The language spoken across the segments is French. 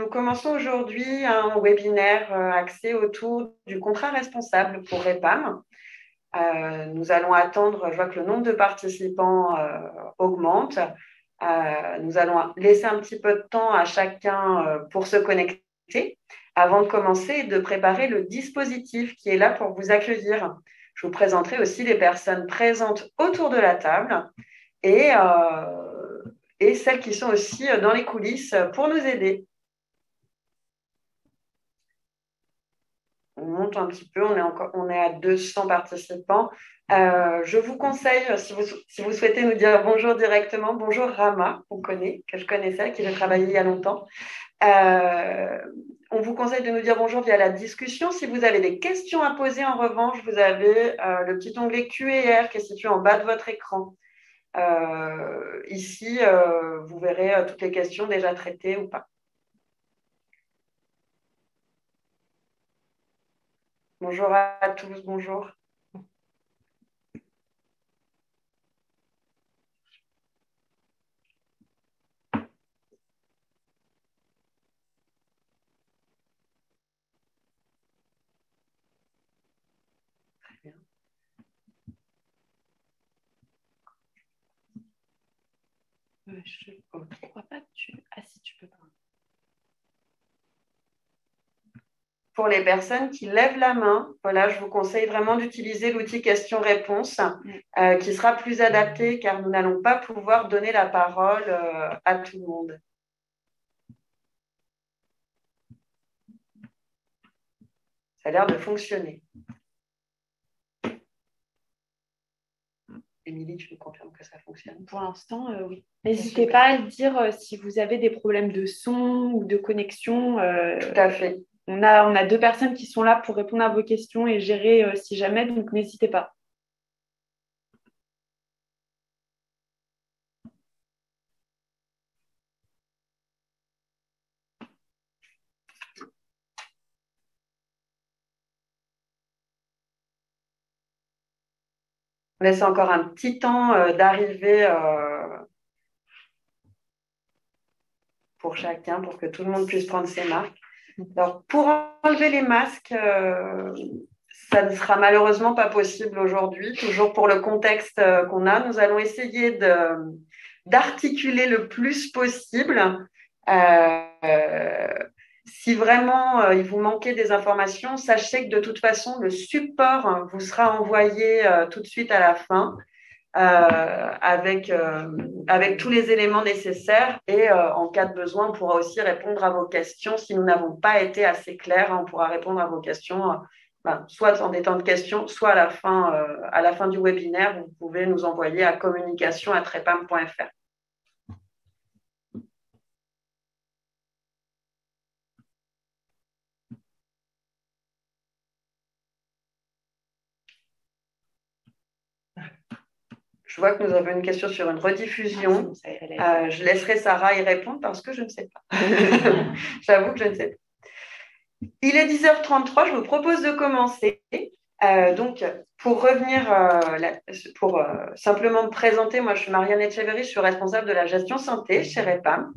nous commençons aujourd'hui un webinaire axé autour du contrat responsable pour REPAM. Nous allons attendre, je vois que le nombre de participants augmente. Nous allons laisser un petit peu de temps à chacun pour se connecter avant de commencer et de préparer le dispositif qui est là pour vous accueillir. Je vous présenterai aussi les personnes présentes autour de la table et celles qui sont aussi dans les coulisses pour nous aider. On monte un petit peu, on est à 200 participants. Je vous conseille, si vous souhaitez nous dire bonjour directement, bonjour Rama, que je connaissais, avec qui j'ai travaillé il y a longtemps. On vous conseille de nous dire bonjour via la discussion. Si vous avez des questions à poser, en revanche, vous avez le petit onglet Q&R qui est situé en bas de votre écran. Ici, vous verrez toutes les questions déjà traitées ou pas. Bonjour à tous, bonjour. Très bien. Je ne crois pas que tu... Ah si, tu peux pas. Pour les personnes qui lèvent la main, voilà, je vous conseille vraiment d'utiliser l'outil questions-réponses qui sera plus adapté car nous n'allons pas pouvoir donner la parole à tout le monde. Ça a l'air de fonctionner. Émilie, tu me confirmes que ça fonctionne? Pour l'instant, oui. N'hésitez pas à le dire si vous avez des problèmes de son ou de connexion. Tout à fait. On a 2 personnes qui sont là pour répondre à vos questions et gérer si jamais, donc n'hésitez pas. On laisse encore un petit temps d'arrivée pour chacun, pour que tout le monde puisse prendre ses marques. Alors, pour enlever les masques, ça ne sera malheureusement pas possible aujourd'hui. Toujours pour le contexte qu'on a, nous allons essayer d'articuler le plus possible. Si vraiment il vous manquait des informations, sachez que de toute façon, le support vous sera envoyé tout de suite à la fin. Avec tous les éléments nécessaires et en cas de besoin, on pourra aussi répondre à vos questions. Si nous n'avons pas été assez clairs, on pourra répondre à vos questions, soit en des temps de questions, soit à la fin du webinaire. Vous pouvez nous envoyer à communication@repam.fr. Je vois que nous avons une question sur une rediffusion. Je laisserai Sarah y répondre parce que je ne sais pas. J'avoue que je ne sais pas. Il est 10h33, je vous propose de commencer. Donc, pour revenir, pour simplement me présenter, moi je suis Marianne Etcheverry, je suis responsable de la gestion santé chez REPAM.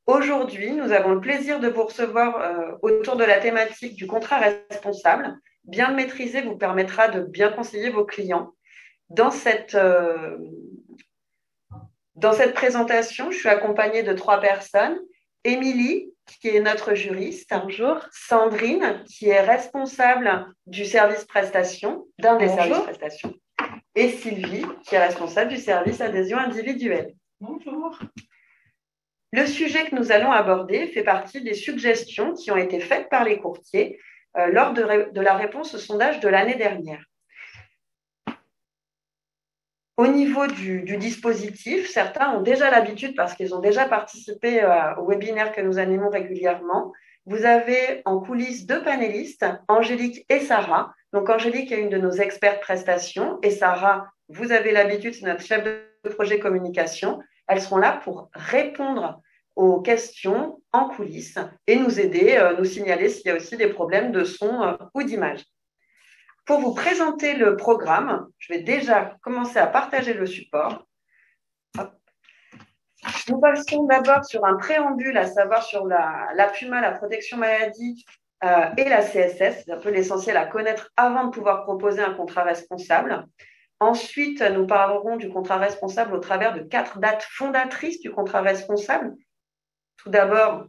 Aujourd'hui, nous avons le plaisir de vous recevoir autour de la thématique du contrat responsable. Bien le maîtriser vous permettra de bien conseiller vos clients. Dans cette présentation, je suis accompagnée de 3 personnes. Émilie, qui est notre juriste. Bonjour. Sandrine, qui est responsable du service prestation, d'un des services prestation. Et Sylvie, qui est responsable du service adhésion individuelle. Bonjour. Le sujet que nous allons aborder fait partie des suggestions qui ont été faites par les courtiers lors de la réponse au sondage de l'année dernière. Au niveau du dispositif, certains ont déjà l'habitude parce qu'ils ont déjà participé au webinaire que nous animons régulièrement. Vous avez en coulisses 2 panélistes, Angélique et Sarah. Donc Angélique est une de nos expertes prestations et Sarah, vous avez l'habitude, c'est notre chef de projet communication. Elles seront là pour répondre aux questions en coulisses et nous aider, nous signaler s'il y a aussi des problèmes de son ou d'image. Pour vous présenter le programme, je vais déjà commencer à partager le support. Hop. Nous passons d'abord sur un préambule, à savoir sur la PUMA, la protection maladie, et la CSS. C'est un peu l'essentiel à connaître avant de pouvoir proposer un contrat responsable. Ensuite, nous parlerons du contrat responsable au travers de 4 dates fondatrices du contrat responsable. Tout d'abord,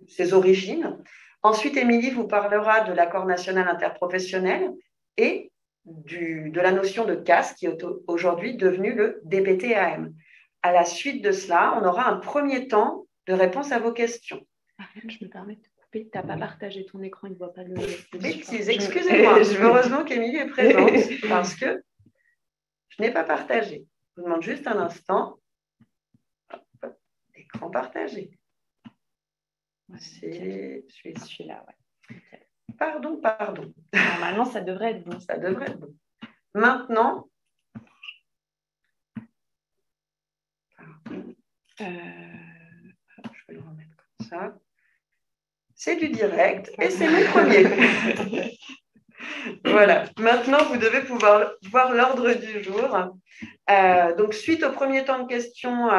ses origines. Ensuite, Émilie vous parlera de l'accord national interprofessionnel et de la notion de CAS qui est aujourd'hui devenue le DPT-AM. À la suite de cela, on aura un premier temps de réponse à vos questions. Ariane, je me permets de te couper. Tu n'as pas partagé ton écran, il ne voit pas le. Bêtise, excusez-moi. Heureusement qu'Émilie est présente parce que je n'ai pas partagé. Je vous demande juste un instant. Écran partagé. C'est celui-là, ouais. Pardon. Normalement, ça devrait être bon. Ça devrait être bon. Maintenant, je vais le remettre comme ça. C'est du direct et c'est le premier. Voilà. Maintenant, vous devez pouvoir voir l'ordre du jour. Donc, suite au premier temps de questions,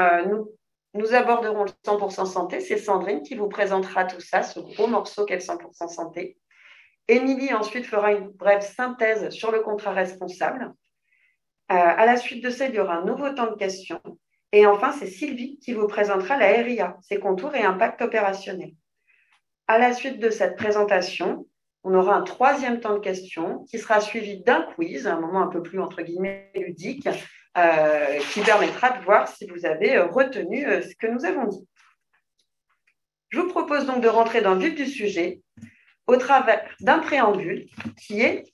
nous aborderons le 100% santé. C'est Sandrine qui vous présentera tout ça, ce gros morceau qu'est le 100% santé. Émilie ensuite fera une brève synthèse sur le contrat responsable. À la suite de ça, il y aura un nouveau temps de questions. Et enfin, c'est Sylvie qui vous présentera la RIA, ses contours et impact opérationnel. À la suite de cette présentation, on aura un troisième temps de questions qui sera suivi d'un quiz, un moment un peu plus, entre guillemets, ludique, qui permettra de voir si vous avez retenu ce que nous avons dit. Je vous propose donc de rentrer dans le vif du sujet au travers d'un préambule qui est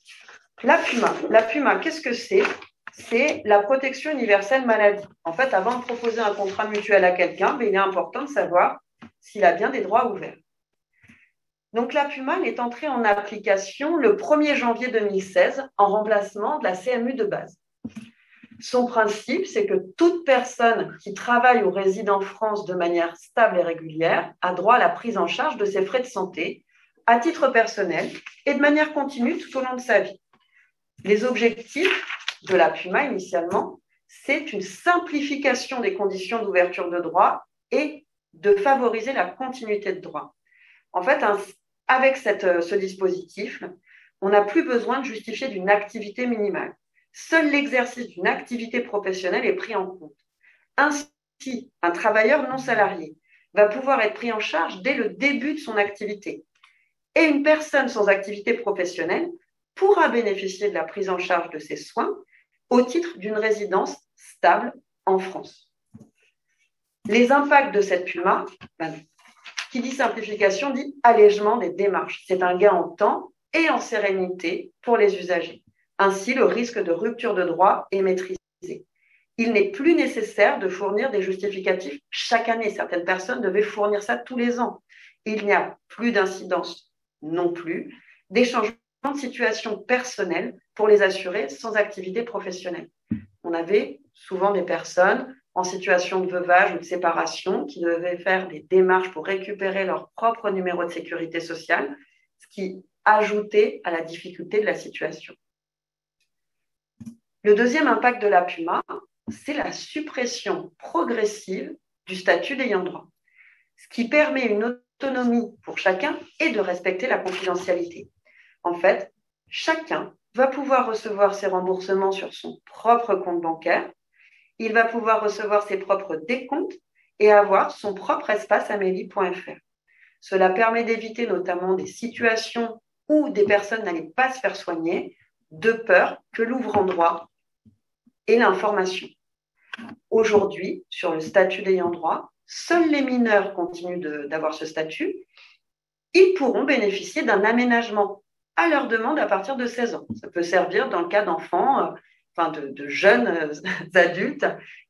la PUMA. La PUMA, qu'est-ce que c'est ? C'est la protection universelle maladie. En fait, avant de proposer un contrat mutuel à quelqu'un, il est important de savoir s'il a bien des droits ouverts. Donc, la PUMA elle est entrée en application le 1er janvier 2016 en remplacement de la CMU de base. Son principe, c'est que toute personne qui travaille ou réside en France de manière stable et régulière a droit à la prise en charge de ses frais de santé à titre personnel et de manière continue tout au long de sa vie. Les objectifs de la PUMA initialement, c'est une simplification des conditions d'ouverture de droit et de favoriser la continuité de droit. En fait, avec ce dispositif, on n'a plus besoin de justifier d'une activité minimale. Seul l'exercice d'une activité professionnelle est pris en compte. Ainsi, un travailleur non salarié va pouvoir être pris en charge dès le début de son activité. Et une personne sans activité professionnelle pourra bénéficier de la prise en charge de ses soins au titre d'une résidence stable en France. Les impacts de cette PUMA, qui dit simplification, dit allègement des démarches. C'est un gain en temps et en sérénité pour les usagers. Ainsi, le risque de rupture de droit est maîtrisé. Il n'est plus nécessaire de fournir des justificatifs chaque année. Certaines personnes devaient fournir ça tous les ans. Il n'y a plus d'incidence non plus, des changements de situation personnelle pour les assurés sans activité professionnelle. On avait souvent des personnes en situation de veuvage ou de séparation qui devaient faire des démarches pour récupérer leur propre numéro de sécurité sociale, ce qui ajoutait à la difficulté de la situation. Le deuxième impact de la PUMA, c'est la suppression progressive du statut d'ayant droit, ce qui permet une autonomie pour chacun et de respecter la confidentialité. En fait, chacun va pouvoir recevoir ses remboursements sur son propre compte bancaire, il va pouvoir recevoir ses propres décomptes et avoir son propre espace amélie.fr. Cela permet d'éviter notamment des situations où des personnes n'allaient pas se faire soigner de peur que l'ouvrant droit ait l'information. Aujourd'hui, sur le statut d'ayant droit, seuls les mineurs continuent d'avoir ce statut. Ils pourront bénéficier d'un aménagement à leur demande à partir de 16 ans. Ça peut servir dans le cas d'enfants, de jeunes adultes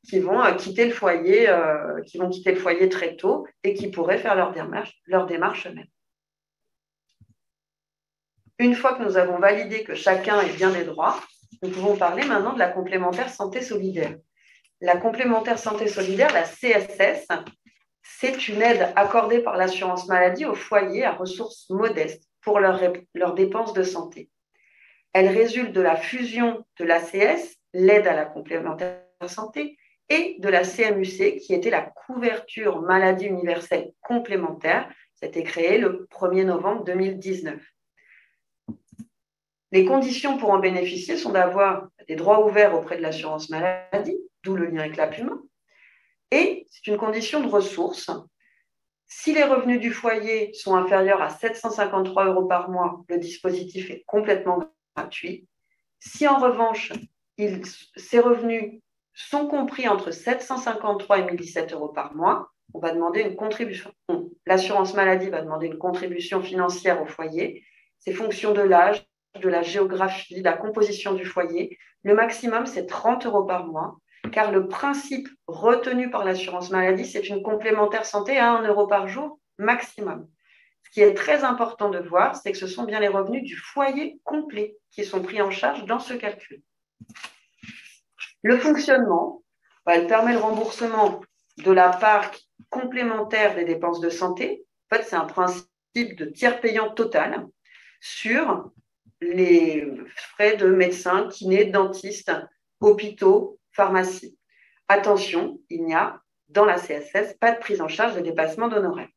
qui vont quitter le foyer, très tôt et qui pourraient faire leur démarche eux-mêmes. Une fois que nous avons validé que chacun ait bien des droits, nous pouvons parler maintenant de la complémentaire santé solidaire. La complémentaire santé solidaire, la CSS, c'est une aide accordée par l'assurance maladie aux foyers à ressources modestes pour leurs dépenses de santé. Elle résulte de la fusion de l'ACS, l'aide à la complémentaire santé, et de la CMUC, qui était la couverture maladie universelle complémentaire. C'était créé le 1er novembre 2019. Les conditions pour en bénéficier sont d'avoir des droits ouverts auprès de l'assurance maladie, d'où le lien avec la PUMA, et c'est une condition de ressources. Si les revenus du foyer sont inférieurs à 753 € par mois, le dispositif est complètement gratuit. Si en revanche, ces revenus sont compris entre 753 et 1017 € par mois, on va demander une contribution. L'assurance maladie va demander une contribution financière au foyer. C'est fonction de l'âge, de la géographie, de la composition du foyer. Le maximum, c'est 30 € par mois, car le principe retenu par l'assurance maladie, c'est une complémentaire santé à 1 € par jour maximum. Ce qui est très important de voir, c'est que ce sont bien les revenus du foyer complet qui sont pris en charge dans ce calcul. Le fonctionnement, elle permet le remboursement de la part complémentaire des dépenses de santé. En fait, c'est un principe de tiers payant total sur les frais de médecins, kinés, dentistes, hôpitaux, pharmacies. Attention, il n'y a dans la CSS pas de prise en charge des dépassements d'honoraires.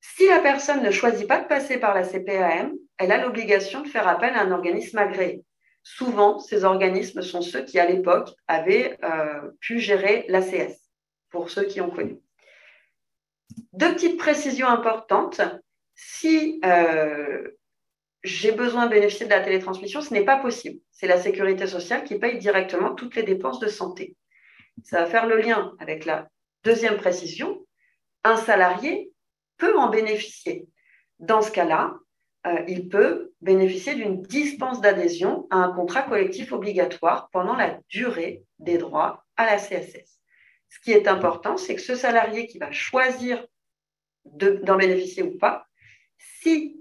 Si la personne ne choisit pas de passer par la CPAM, elle a l'obligation de faire appel à un organisme agréé. Souvent, ces organismes sont ceux qui, à l'époque, avaient pu gérer l'ACS, pour ceux qui ont connu. Deux petites précisions importantes. Si j'ai besoin de bénéficier de la télétransmission, ce n'est pas possible. C'est la sécurité sociale qui paye directement toutes les dépenses de santé. Ça va faire le lien avec la deuxième précision. Un salarié peut en bénéficier. Dans ce cas-là, il peut bénéficier d'une dispense d'adhésion à un contrat collectif obligatoire pendant la durée des droits à la CSS. Ce qui est important, c'est que ce salarié qui va choisir d'en bénéficier ou pas, si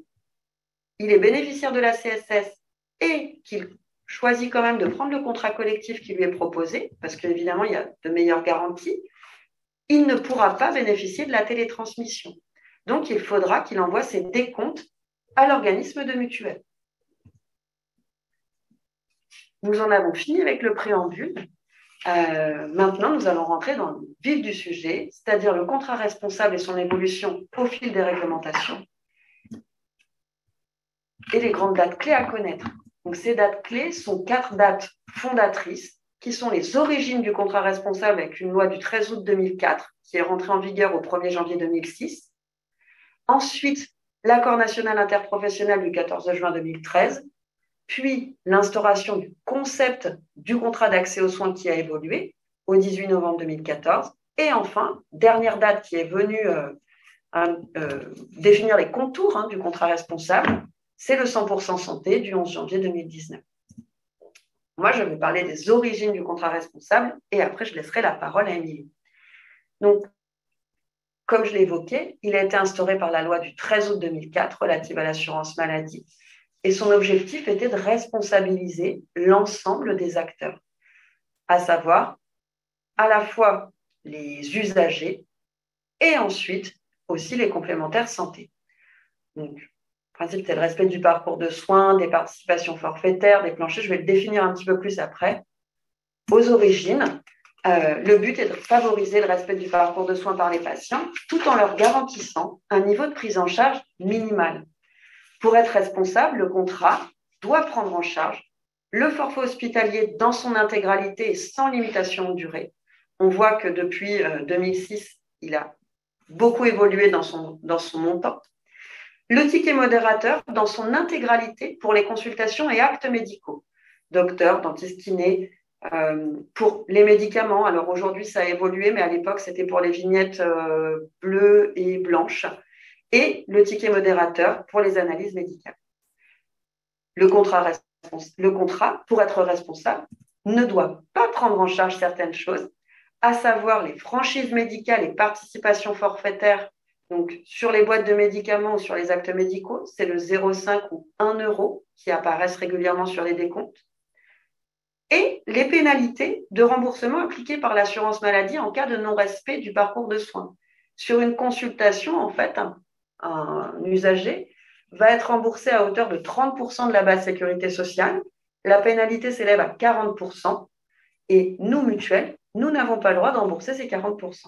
il est bénéficiaire de la CSS et qu'il choisit quand même de prendre le contrat collectif qui lui est proposé, parce qu'évidemment, il y a de meilleures garanties, il ne pourra pas bénéficier de la télétransmission. Donc, il faudra qu'il envoie ses décomptes à l'organisme de mutuelle. Nous en avons fini avec le préambule. Maintenant, nous allons rentrer dans le vif du sujet, c'est-à-dire le contrat responsable et son évolution au fil des réglementations et les grandes dates clés à connaître. Donc, ces dates clés sont 4 dates fondatrices qui sont les origines du contrat responsable avec une loi du 13 août 2004 qui est rentrée en vigueur au 1er janvier 2006. Ensuite, l'accord national interprofessionnel du 14 juin 2013, puis l'instauration du concept du contrat d'accès aux soins qui a évolué au 18 novembre 2014, et enfin, dernière date qui est venue définir les contours du contrat responsable, c'est le 100% santé du 11 janvier 2019. Moi, je vais parler des origines du contrat responsable et après, je laisserai la parole à Émilie. Donc, comme je l'ai évoqué, il a été instauré par la loi du 13 août 2004 relative à l'assurance maladie et son objectif était de responsabiliser l'ensemble des acteurs, à savoir à la fois les usagers et ensuite aussi les complémentaires santé. Donc, le principe, c'est le respect du parcours de soins, des participations forfaitaires, des planchers. Je vais le définir un petit peu plus après. Aux origines, le but est de favoriser le respect du parcours de soins par les patients tout en leur garantissant un niveau de prise en charge minimal. Pour être responsable, le contrat doit prendre en charge le forfait hospitalier dans son intégralité et sans limitation de durée. On voit que depuis 2006, il a beaucoup évolué dans son montant. Le ticket modérateur dans son intégralité pour les consultations et actes médicaux. Docteur, dentiste, kiné, pour les médicaments. Alors aujourd'hui, ça a évolué, mais à l'époque, c'était pour les vignettes bleues et blanches. Et le ticket modérateur pour les analyses médicales. Le contrat, pour être responsable, ne doit pas prendre en charge certaines choses, à savoir les franchises médicales et participations forfaitaires. Donc, sur les boîtes de médicaments ou sur les actes médicaux, c'est le 0,5 ou 1 € qui apparaissent régulièrement sur les décomptes. Et les pénalités de remboursement appliquées par l'assurance maladie en cas de non-respect du parcours de soins. Sur une consultation, en fait, un usager va être remboursé à hauteur de 30% de la base sécurité sociale. La pénalité s'élève à 40%. Et nous, mutuelles, nous n'avons pas le droit de rembourser ces 40%.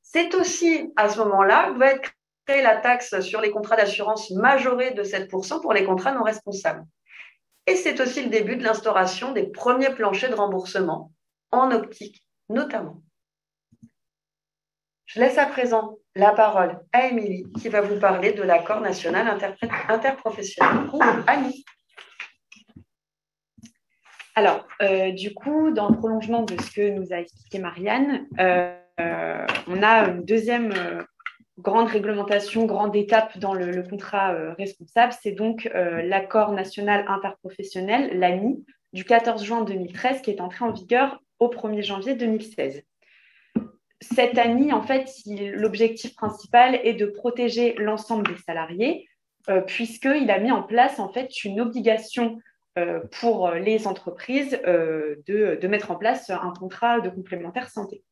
C'est aussi à ce moment-là que va être créée la taxe sur les contrats d'assurance majorée de 7% pour les contrats non responsables. Et c'est aussi le début de l'instauration des premiers planchers de remboursement, en optique notamment. Je laisse à présent la parole à Émilie qui va vous parler de l'accord national interprofessionnel. Annie. Alors, du coup, dans le prolongement de ce que nous a expliqué Marianne, on a une deuxième grande réglementation, grande étape dans le contrat responsable. C'est donc l'accord national interprofessionnel, l'ANI, du 14 juin 2013, qui est entré en vigueur au 1er janvier 2016. Cette ANI, en fait, l'objectif principal est de protéger l'ensemble des salariés, puisqu'il a mis en place, en fait, une obligation pour les entreprises de mettre en place un contrat de complémentaire santé.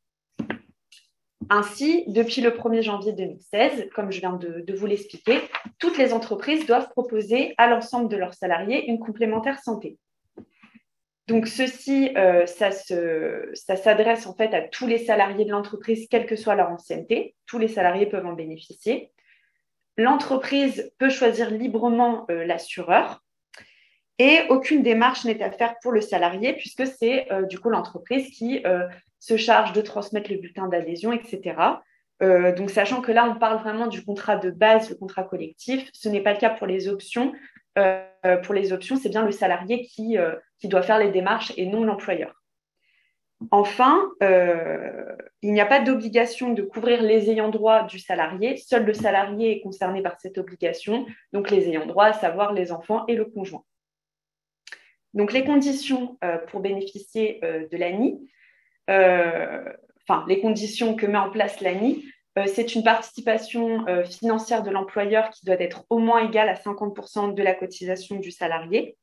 Ainsi, depuis le 1er janvier 2016, comme je viens de vous l'expliquer, toutes les entreprises doivent proposer à l'ensemble de leurs salariés une complémentaire santé. Donc, ceci, ça s'adresse en fait à tous les salariés de l'entreprise, quelle que soit leur ancienneté. Tous les salariés peuvent en bénéficier. L'entreprise peut choisir librement l'assureur. Et aucune démarche n'est à faire pour le salarié, puisque c'est du coup l'entreprise qui se charge de transmettre le bulletin d'adhésion, etc. Donc, sachant que là, on parle vraiment du contrat de base, le contrat collectif. Ce n'est pas le cas pour les options. Pour les options, c'est bien le salarié qui doit faire les démarches et non l'employeur. Enfin, il n'y a pas d'obligation de couvrir les ayants droit du salarié. Seul le salarié est concerné par cette obligation, donc les ayants droit, à savoir les enfants et le conjoint. Donc, les conditions pour bénéficier de l'ANI, les conditions que met en place l'ANI, c'est une participation financière de l'employeur qui doit être au moins égale à 50% de la cotisation du salarié.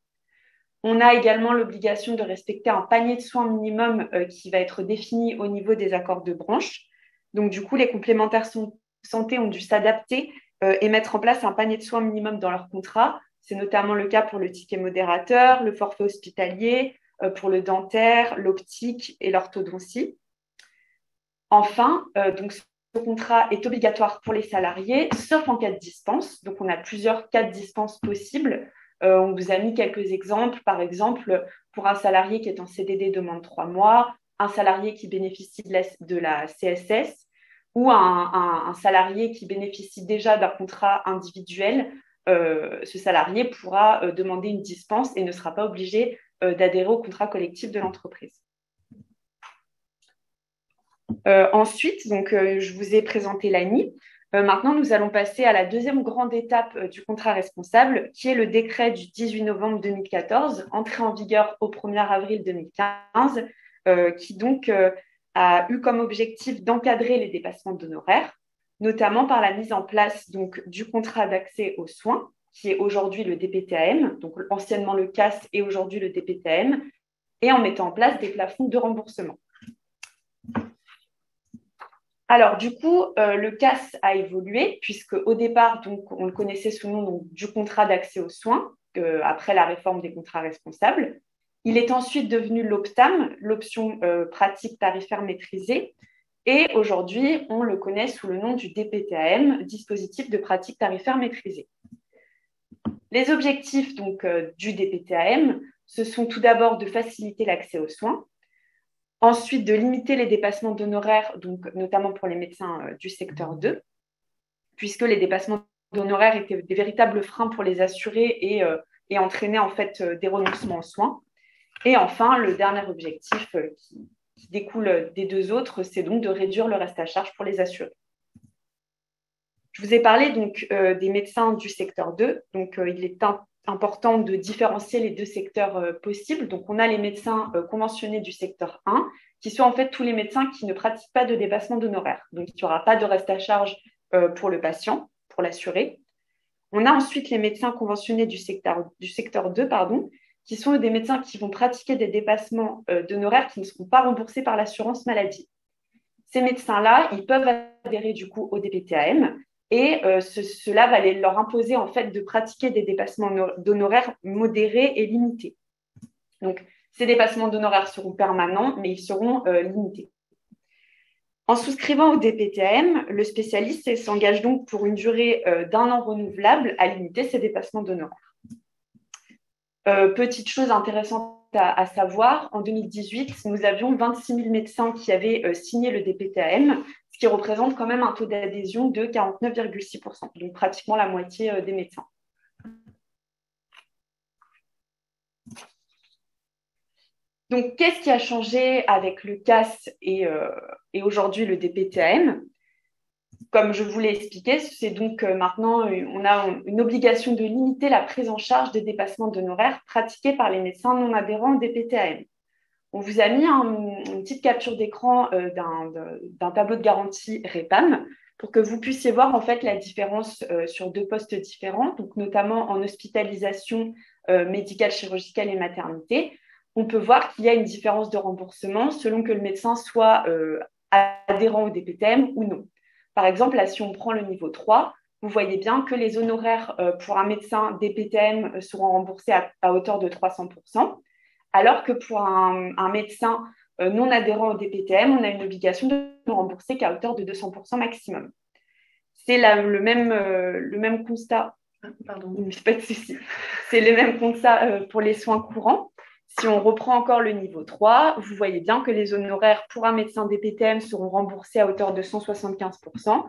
On a également l'obligation de respecter un panier de soins minimum qui va être défini au niveau des accords de branche. Donc, du coup, les complémentaires santé ont dû s'adapter et mettre en place un panier de soins minimum dans leur contrat. C'est notamment le cas pour le ticket modérateur, le forfait hospitalier, pour le dentaire, l'optique et l'orthodontie. Enfin, donc, ce contrat est obligatoire pour les salariés, sauf en cas de dispense. Donc, on a plusieurs cas de dispense possibles. On vous a mis quelques exemples. Par exemple, pour un salarié qui est en CDD de moins de 3 mois, un salarié qui bénéficie de la CSS ou un salarié qui bénéficie déjà d'un contrat individuel, ce salarié pourra demander une dispense et ne sera pas obligé d'adhérer au contrat collectif de l'entreprise. Ensuite, je vous ai présenté l'ANI. Maintenant, nous allons passer à la deuxième grande étape du contrat responsable, qui est le décret du 18 novembre 2014, entré en vigueur au 1er avril 2015, qui donc a eu comme objectif d'encadrer les dépassements d'honoraires, notamment par la mise en place donc, du contrat d'accès aux soins, qui est aujourd'hui le DPTAM, donc anciennement le CAS et aujourd'hui le DPTAM, et en mettant en place des plafonds de remboursement. Alors, du coup, le CAS a évolué, puisque au départ, donc, on le connaissait sous le nom du contrat d'accès aux soins, après la réforme des contrats responsables. Il est ensuite devenu l'OPTAM, l'option pratique tarifaire maîtrisée, et aujourd'hui, on le connaît sous le nom du DPTAM, dispositif de pratique tarifaire maîtrisée. Les objectifs donc, du DPTAM, ce sont tout d'abord de faciliter l'accès aux soins, ensuite de limiter les dépassements d'honoraires, donc notamment pour les médecins du secteur 2, puisque les dépassements d'honoraires étaient des véritables freins pour les assurés et entraînaient en fait des renoncements aux soins. Et enfin, le dernier objectif qui découle des deux autres, c'est donc de réduire le reste à charge pour les assurés. Je vous ai parlé donc des médecins du secteur 2, donc il est important de différencier les deux secteurs possibles. Donc, on a les médecins conventionnés du secteur 1, qui sont en fait tous les médecins qui ne pratiquent pas de dépassement d'honoraires. Donc, il n'y aura pas de reste à charge pour le patient, pour l'assuré. On a ensuite les médecins conventionnés du secteur 2, qui sont des médecins qui vont pratiquer des dépassements d'honoraires qui ne seront pas remboursés par l'assurance maladie. Ces médecins-là, ils peuvent adhérer du coup au DPTAM, et cela va leur imposer en fait de pratiquer des dépassements d'honoraires modérés et limités. Donc, Ces dépassements d'honoraires seront permanents, mais ils seront limités. En souscrivant au DPTM, le spécialiste s'engage donc pour une durée d'1 an renouvelable à limiter ces dépassements d'honoraires. Petite chose intéressante à savoir, en 2018, nous avions 26 000 médecins qui avaient signé le DPTM, ce qui représente quand même un taux d'adhésion de 49,6%, donc pratiquement la moitié des médecins. Donc, qu'est-ce qui a changé avec le CAS et aujourd'hui le DPTM? Comme je vous l'ai expliqué, c'est donc maintenant, on a une obligation de limiter la prise en charge des dépassements d'honoraires pratiqués par les médecins non adhérents au DPTM. On vous a mis une petite capture d'écran d'un tableau de garantie REPAM pour que vous puissiez voir en fait la différence sur 2 postes différents, donc notamment en hospitalisation médicale, chirurgicale et maternité. On peut voir qu'il y a une différence de remboursement selon que le médecin soit adhérent au DPTM ou non. Par exemple, là, si on prend le niveau 3, vous voyez bien que les honoraires pour un médecin DPTM seront remboursés à hauteur de 300%, alors que pour un médecin non adhérent au DPTM, on a une obligation de ne rembourser qu'à hauteur de 200% maximum. C'est le même constat. Pardon, pas de souci. C'est le même constat pour les soins courants. Si on reprend encore le niveau 3, vous voyez bien que les honoraires pour un médecin DPTM seront remboursés à hauteur de 175%,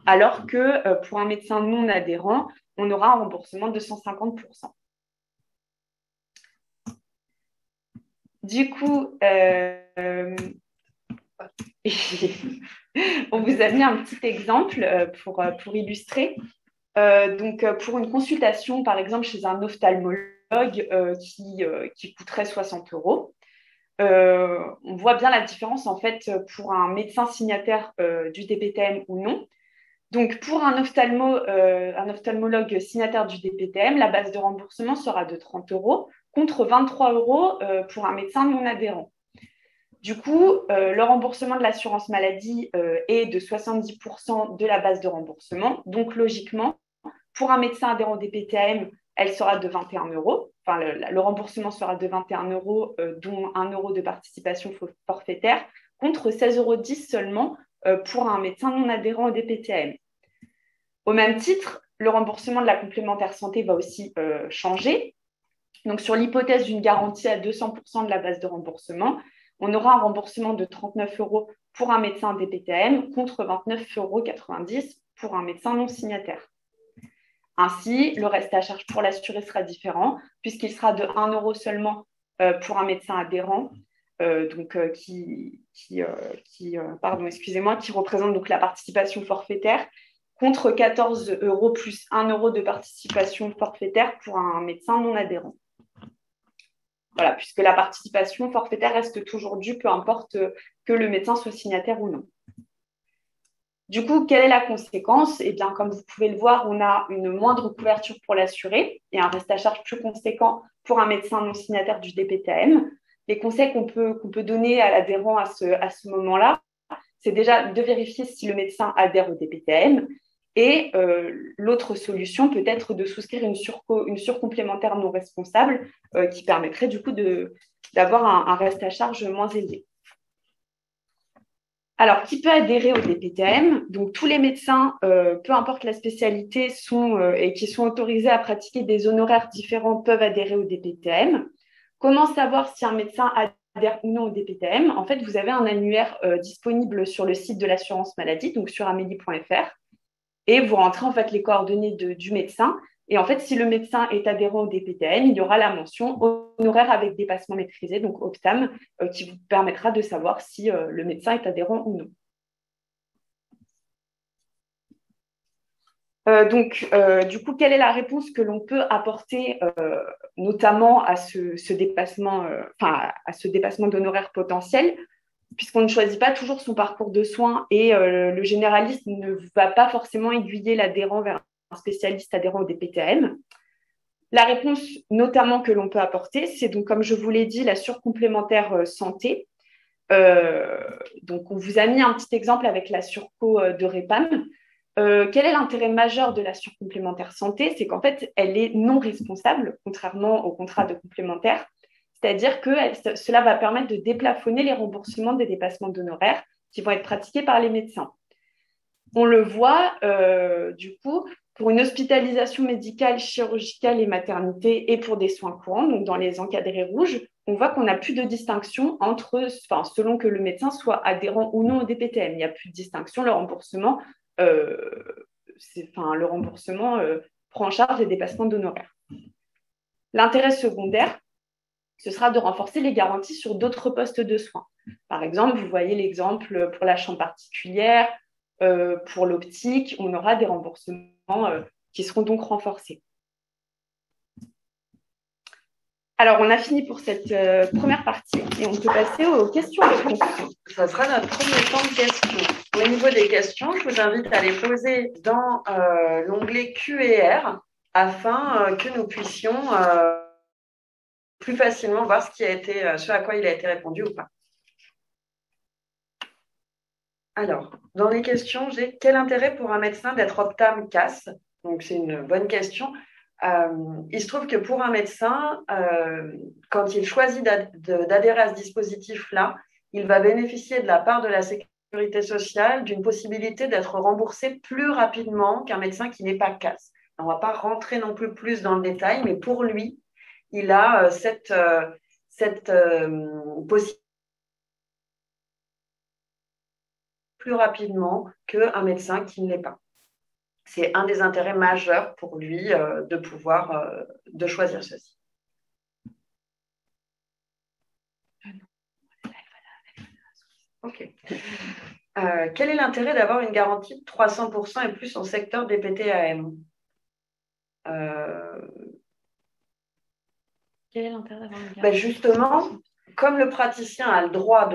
alors que pour un médecin non adhérent, on aura un remboursement de 150%. Du coup, on vous a mis un petit exemple pour illustrer. Donc, pour une consultation, par exemple, chez un ophtalmologue qui coûterait 60 €, on voit bien la différence, en fait, pour un médecin signataire du DPTM ou non. Donc, pour un ophtalmologue signataire du DPTM, la base de remboursement sera de 30 € contre 23 € pour un médecin non adhérent. Du coup, le remboursement de l'assurance maladie est de 70% de la base de remboursement. Donc, logiquement, pour un médecin adhérent au DPTM, elle sera de 21 €. Enfin, le remboursement sera de 21 €, dont 1 € de participation forfaitaire, contre 16,10 € seulement pour un médecin non adhérent au DPTM. Au même titre, le remboursement de la complémentaire santé va aussi changer. Donc, sur l'hypothèse d'une garantie à 200% de la base de remboursement, on aura un remboursement de 39 € pour un médecin DPTM contre 29,90 € pour un médecin non signataire. Ainsi, le reste à charge pour l'assuré sera différent puisqu'il sera de 1 € seulement pour un médecin adhérent, qui représente donc la participation forfaitaire, contre 14 € plus 1 € de participation forfaitaire pour un médecin non adhérent. Voilà, puisque la participation forfaitaire reste toujours due, peu importe que le médecin soit signataire ou non. Du coup, quelle est la conséquence? Eh bien, comme vous pouvez le voir, on a une moindre couverture pour l'assuré et un reste à charge plus conséquent pour un médecin non signataire du DPTM. Les conseils qu'on peut donner à l'adhérent à ce moment-là, c'est déjà de vérifier si le médecin adhère au DPTM. Et l'autre solution peut être de souscrire une surcomplémentaire non responsable qui permettrait du coup d'avoir un reste à charge moins élevé. Alors, qui peut adhérer au DPTM? Donc, tous les médecins, peu importe la spécialité, et qui sont autorisés à pratiquer des honoraires différents peuvent adhérer au DPTM. Comment savoir si un médecin adhère ou non au DPTM? En fait, vous avez un annuaire disponible sur le site de l'assurance maladie, donc sur amélie.fr. Et vous rentrez en fait les coordonnées du médecin. Et en fait, si le médecin est adhérent au DPTM, il y aura la mention honoraire avec dépassement maîtrisé, donc OPTAM, qui vous permettra de savoir si le médecin est adhérent ou non. Du coup, quelle est la réponse que l'on peut apporter, notamment à ce dépassement, à ce dépassement d'honoraires potentiel, puisqu'on ne choisit pas toujours son parcours de soins et le généraliste ne va pas forcément aiguiller l'adhérent vers un spécialiste adhérent au DPTM. La réponse notamment que l'on peut apporter, c'est donc, comme je vous l'ai dit, la surcomplémentaire santé. Donc, on vous a mis un petit exemple avec la surco de REPAM. Quel est l'intérêt majeur de la surcomplémentaire santé? C'est qu'en fait, elle est non responsable, contrairement au contrat de complémentaire. c'est-à-dire que cela va permettre de déplafonner les remboursements des dépassements d'honoraires qui vont être pratiqués par les médecins. On le voit, du coup, pour une hospitalisation médicale, chirurgicale et maternité et pour des soins courants, donc dans les encadrés rouges, on voit qu'on n'a plus de distinction selon que le médecin soit adhérent ou non au DPTM. Il n'y a plus de distinction. Le remboursement, prend en charge les dépassements d'honoraires. L'intérêt secondaire, ce sera de renforcer les garanties sur d'autres postes de soins. Par exemple, vous voyez l'exemple pour la chambre particulière, pour l'optique, on aura des remboursements qui seront donc renforcés. Alors, on a fini pour cette première partie et on peut passer aux questions-réponses. Ça sera notre premier temps de questions. Au niveau des questions, je vous invite à les poser dans l'onglet Q et R afin que nous puissions plus facilement voir ce à quoi il a été répondu ou pas. Alors, dans les questions, j'ai quel intérêt pour un médecin d'être optam-CAS? Donc, c'est une bonne question. Il se trouve que pour un médecin, quand il choisit d'adhérer à ce dispositif-là, il va bénéficier de la part de la sécurité sociale d'une possibilité d'être remboursé plus rapidement qu'un médecin qui n'est pas CAS. On ne va pas rentrer non plus dans le détail, mais pour lui, il a cette possibilité plus rapidement qu'un médecin qui ne l'est pas. C'est un des intérêts majeurs pour lui de pouvoir de choisir ceci. Ok. Quel est l'intérêt d'avoir une garantie de 300% et plus en secteur DPT-AM? Quel est l'intérêt d'avoir une garantie? Justement, comme le praticien a le droit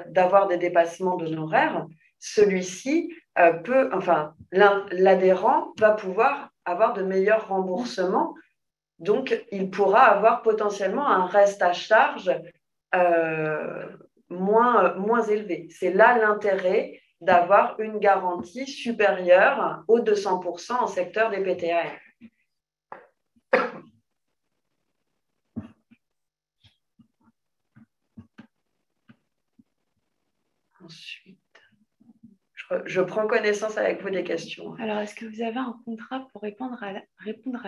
d'avoir des dépassements d'honoraires, celui-ci l'adhérent va pouvoir avoir de meilleurs remboursements. Donc, il pourra avoir potentiellement un reste à charge moins élevé. C'est là l'intérêt d'avoir une garantie supérieure aux 200% en secteur des PTAM. Ensuite, je prends connaissance avec vous des questions. Alors, est-ce que vous avez un contrat pour répondre à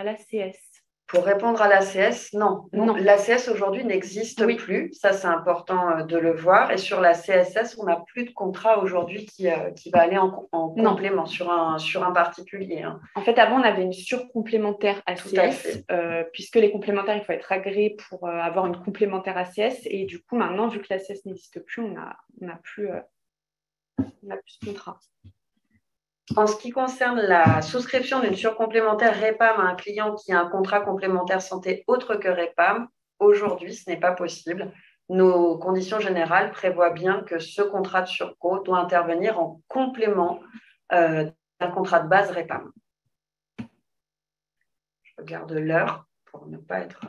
l'ACS? Pour répondre à l'ACS, non. L'ACS aujourd'hui n'existe plus. Ça, c'est important de le voir. Et sur la CSS, on n'a plus de contrat aujourd'hui qui va aller en complément sur un particulier. Hein. En fait, avant, on avait une surcomplémentaire ACS, puisque les complémentaires, il faut être agréé pour avoir une complémentaire ACS. Et du coup, maintenant, vu que l'ACS n'existe plus, on n'a plus ce contrat. En ce qui concerne la souscription d'une surcomplémentaire REPAM à un client qui a un contrat complémentaire santé autre que REPAM, aujourd'hui, ce n'est pas possible. Nos conditions générales prévoient bien que ce contrat de surco doit intervenir en complément d'un contrat de base REPAM. Je regarde l'heure pour ne pas être...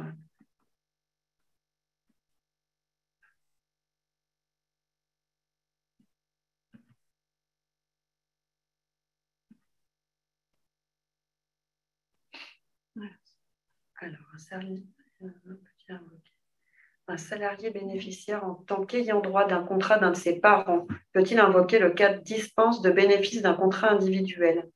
Alors, un salarié bénéficiaire en tant qu'ayant droit d'un contrat d'un de ses parents peut-il invoquer le cas de dispense de bénéfice d'un contrat individuel?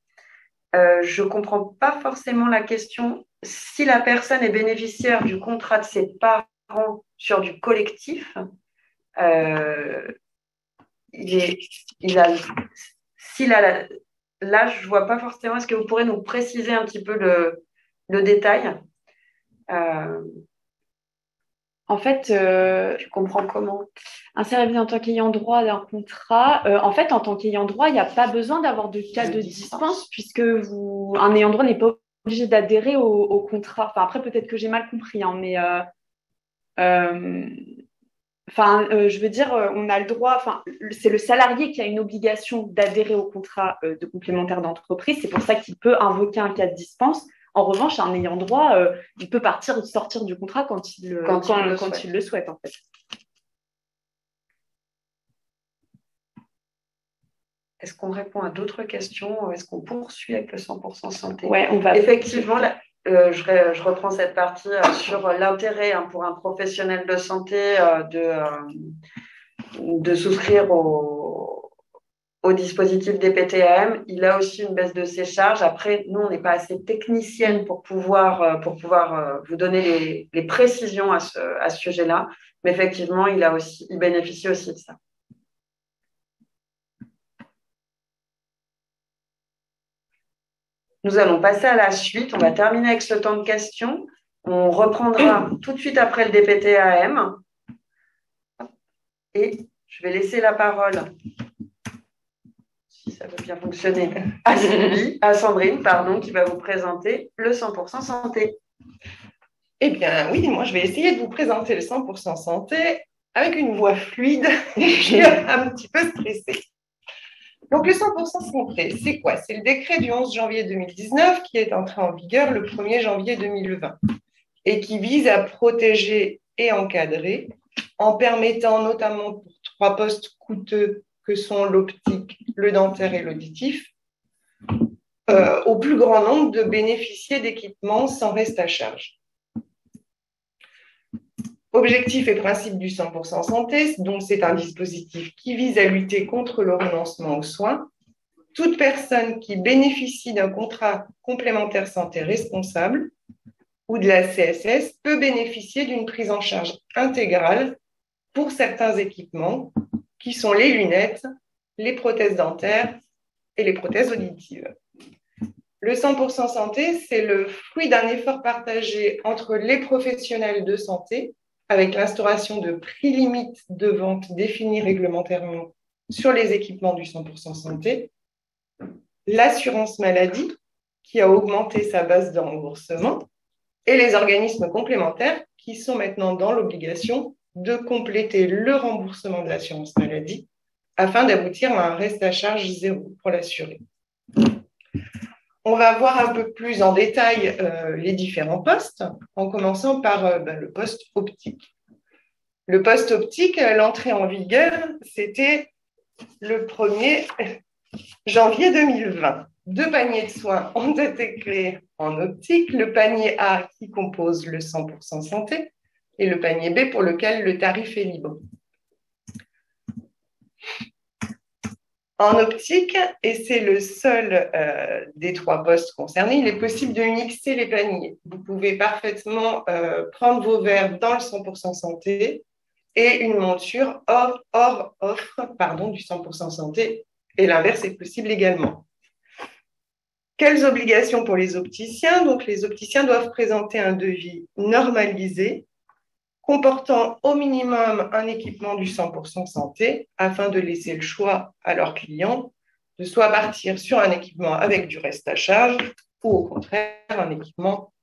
Je ne comprends pas forcément la question. Si la personne est bénéficiaire du contrat de ses parents sur du collectif, là, je ne vois pas forcément. Est-ce que vous pourrez nous préciser un petit peu le détail? En fait, tu comprends comment? Un salarié en tant qu'ayant droit d'un contrat, en fait, en tant qu'ayant droit, il n'y a pas besoin d'avoir de cas de dispense puisque un ayant droit n'est pas obligé d'adhérer au contrat. Enfin, après, peut-être que j'ai mal compris, hein, mais je veux dire, on a le droit, c'est le salarié qui a une obligation d'adhérer au contrat de complémentaire d'entreprise. C'est pour ça qu'il peut invoquer un cas de dispense. En revanche, un ayant droit, il peut sortir du contrat quand il le souhaite, en fait. Est-ce qu'on répond à d'autres questions? Est-ce qu'on poursuit avec le 100% santé? Ouais, on va. Effectivement, je reprends cette partie sur l'intérêt pour un professionnel de santé de souscrire au dispositif des PTAM. Il a aussi une baisse de ses charges. Après, nous, on n'est pas assez technicienne pour pouvoir vous donner les précisions à ce sujet-là. Mais effectivement, il bénéficie aussi de ça. Nous allons passer à la suite. On va terminer avec ce temps de questions. On reprendra tout de suite après le DPTAM. Et je vais laisser la parole, si ça veut bien fonctionner, à Sandrine, qui va vous présenter le 100% santé. Eh bien, oui, moi, je vais essayer de vous présenter le 100% santé avec une voix fluide. Je suis un petit peu stressée. Donc, le 100% santé, c'est quoi? C'est le décret du 11 janvier 2019 qui est entré en vigueur le 1er janvier 2020 et qui vise à protéger et encadrer en permettant notamment pour 3 postes coûteux que sont l'optique, le dentaire et l'auditif, au plus grand nombre de bénéficier d'équipements sans reste à charge. Objectif et principe du 100% santé, donc c'est un dispositif qui vise à lutter contre le renoncement aux soins. Toute personne qui bénéficie d'un contrat complémentaire santé responsable ou de la CSS peut bénéficier d'une prise en charge intégrale pour certains équipements qui sont les lunettes, les prothèses dentaires et les prothèses auditives. Le 100% santé, c'est le fruit d'un effort partagé entre les professionnels de santé avec l'instauration de prix limites de vente définis réglementairement sur les équipements du 100% santé, l'assurance maladie qui a augmenté sa base de remboursement et les organismes complémentaires qui sont maintenant dans l'obligation de compléter le remboursement de l'assurance maladie afin d'aboutir à un reste à charge zéro pour l'assuré. On va voir un peu plus en détail les différents postes, en commençant par le poste optique. Le poste optique, l'entrée en vigueur, c'était le 1er janvier 2020. 2 paniers de soins ont été créés en optique, le panier A qui compose le 100% santé et le panier B pour lequel le tarif est libre. En optique, et c'est le seul des 3 postes concernés, il est possible de mixer les paniers. Vous pouvez parfaitement prendre vos verres dans le 100% santé et une monture hors offre du 100% santé, et l'inverse est possible également. Quelles obligations pour les opticiens? Donc, les opticiens doivent présenter un devis normalisé comportant au minimum un équipement du 100% santé afin de laisser le choix à leurs clients de soit partir sur un équipement avec du reste à charge ou au contraire un équipement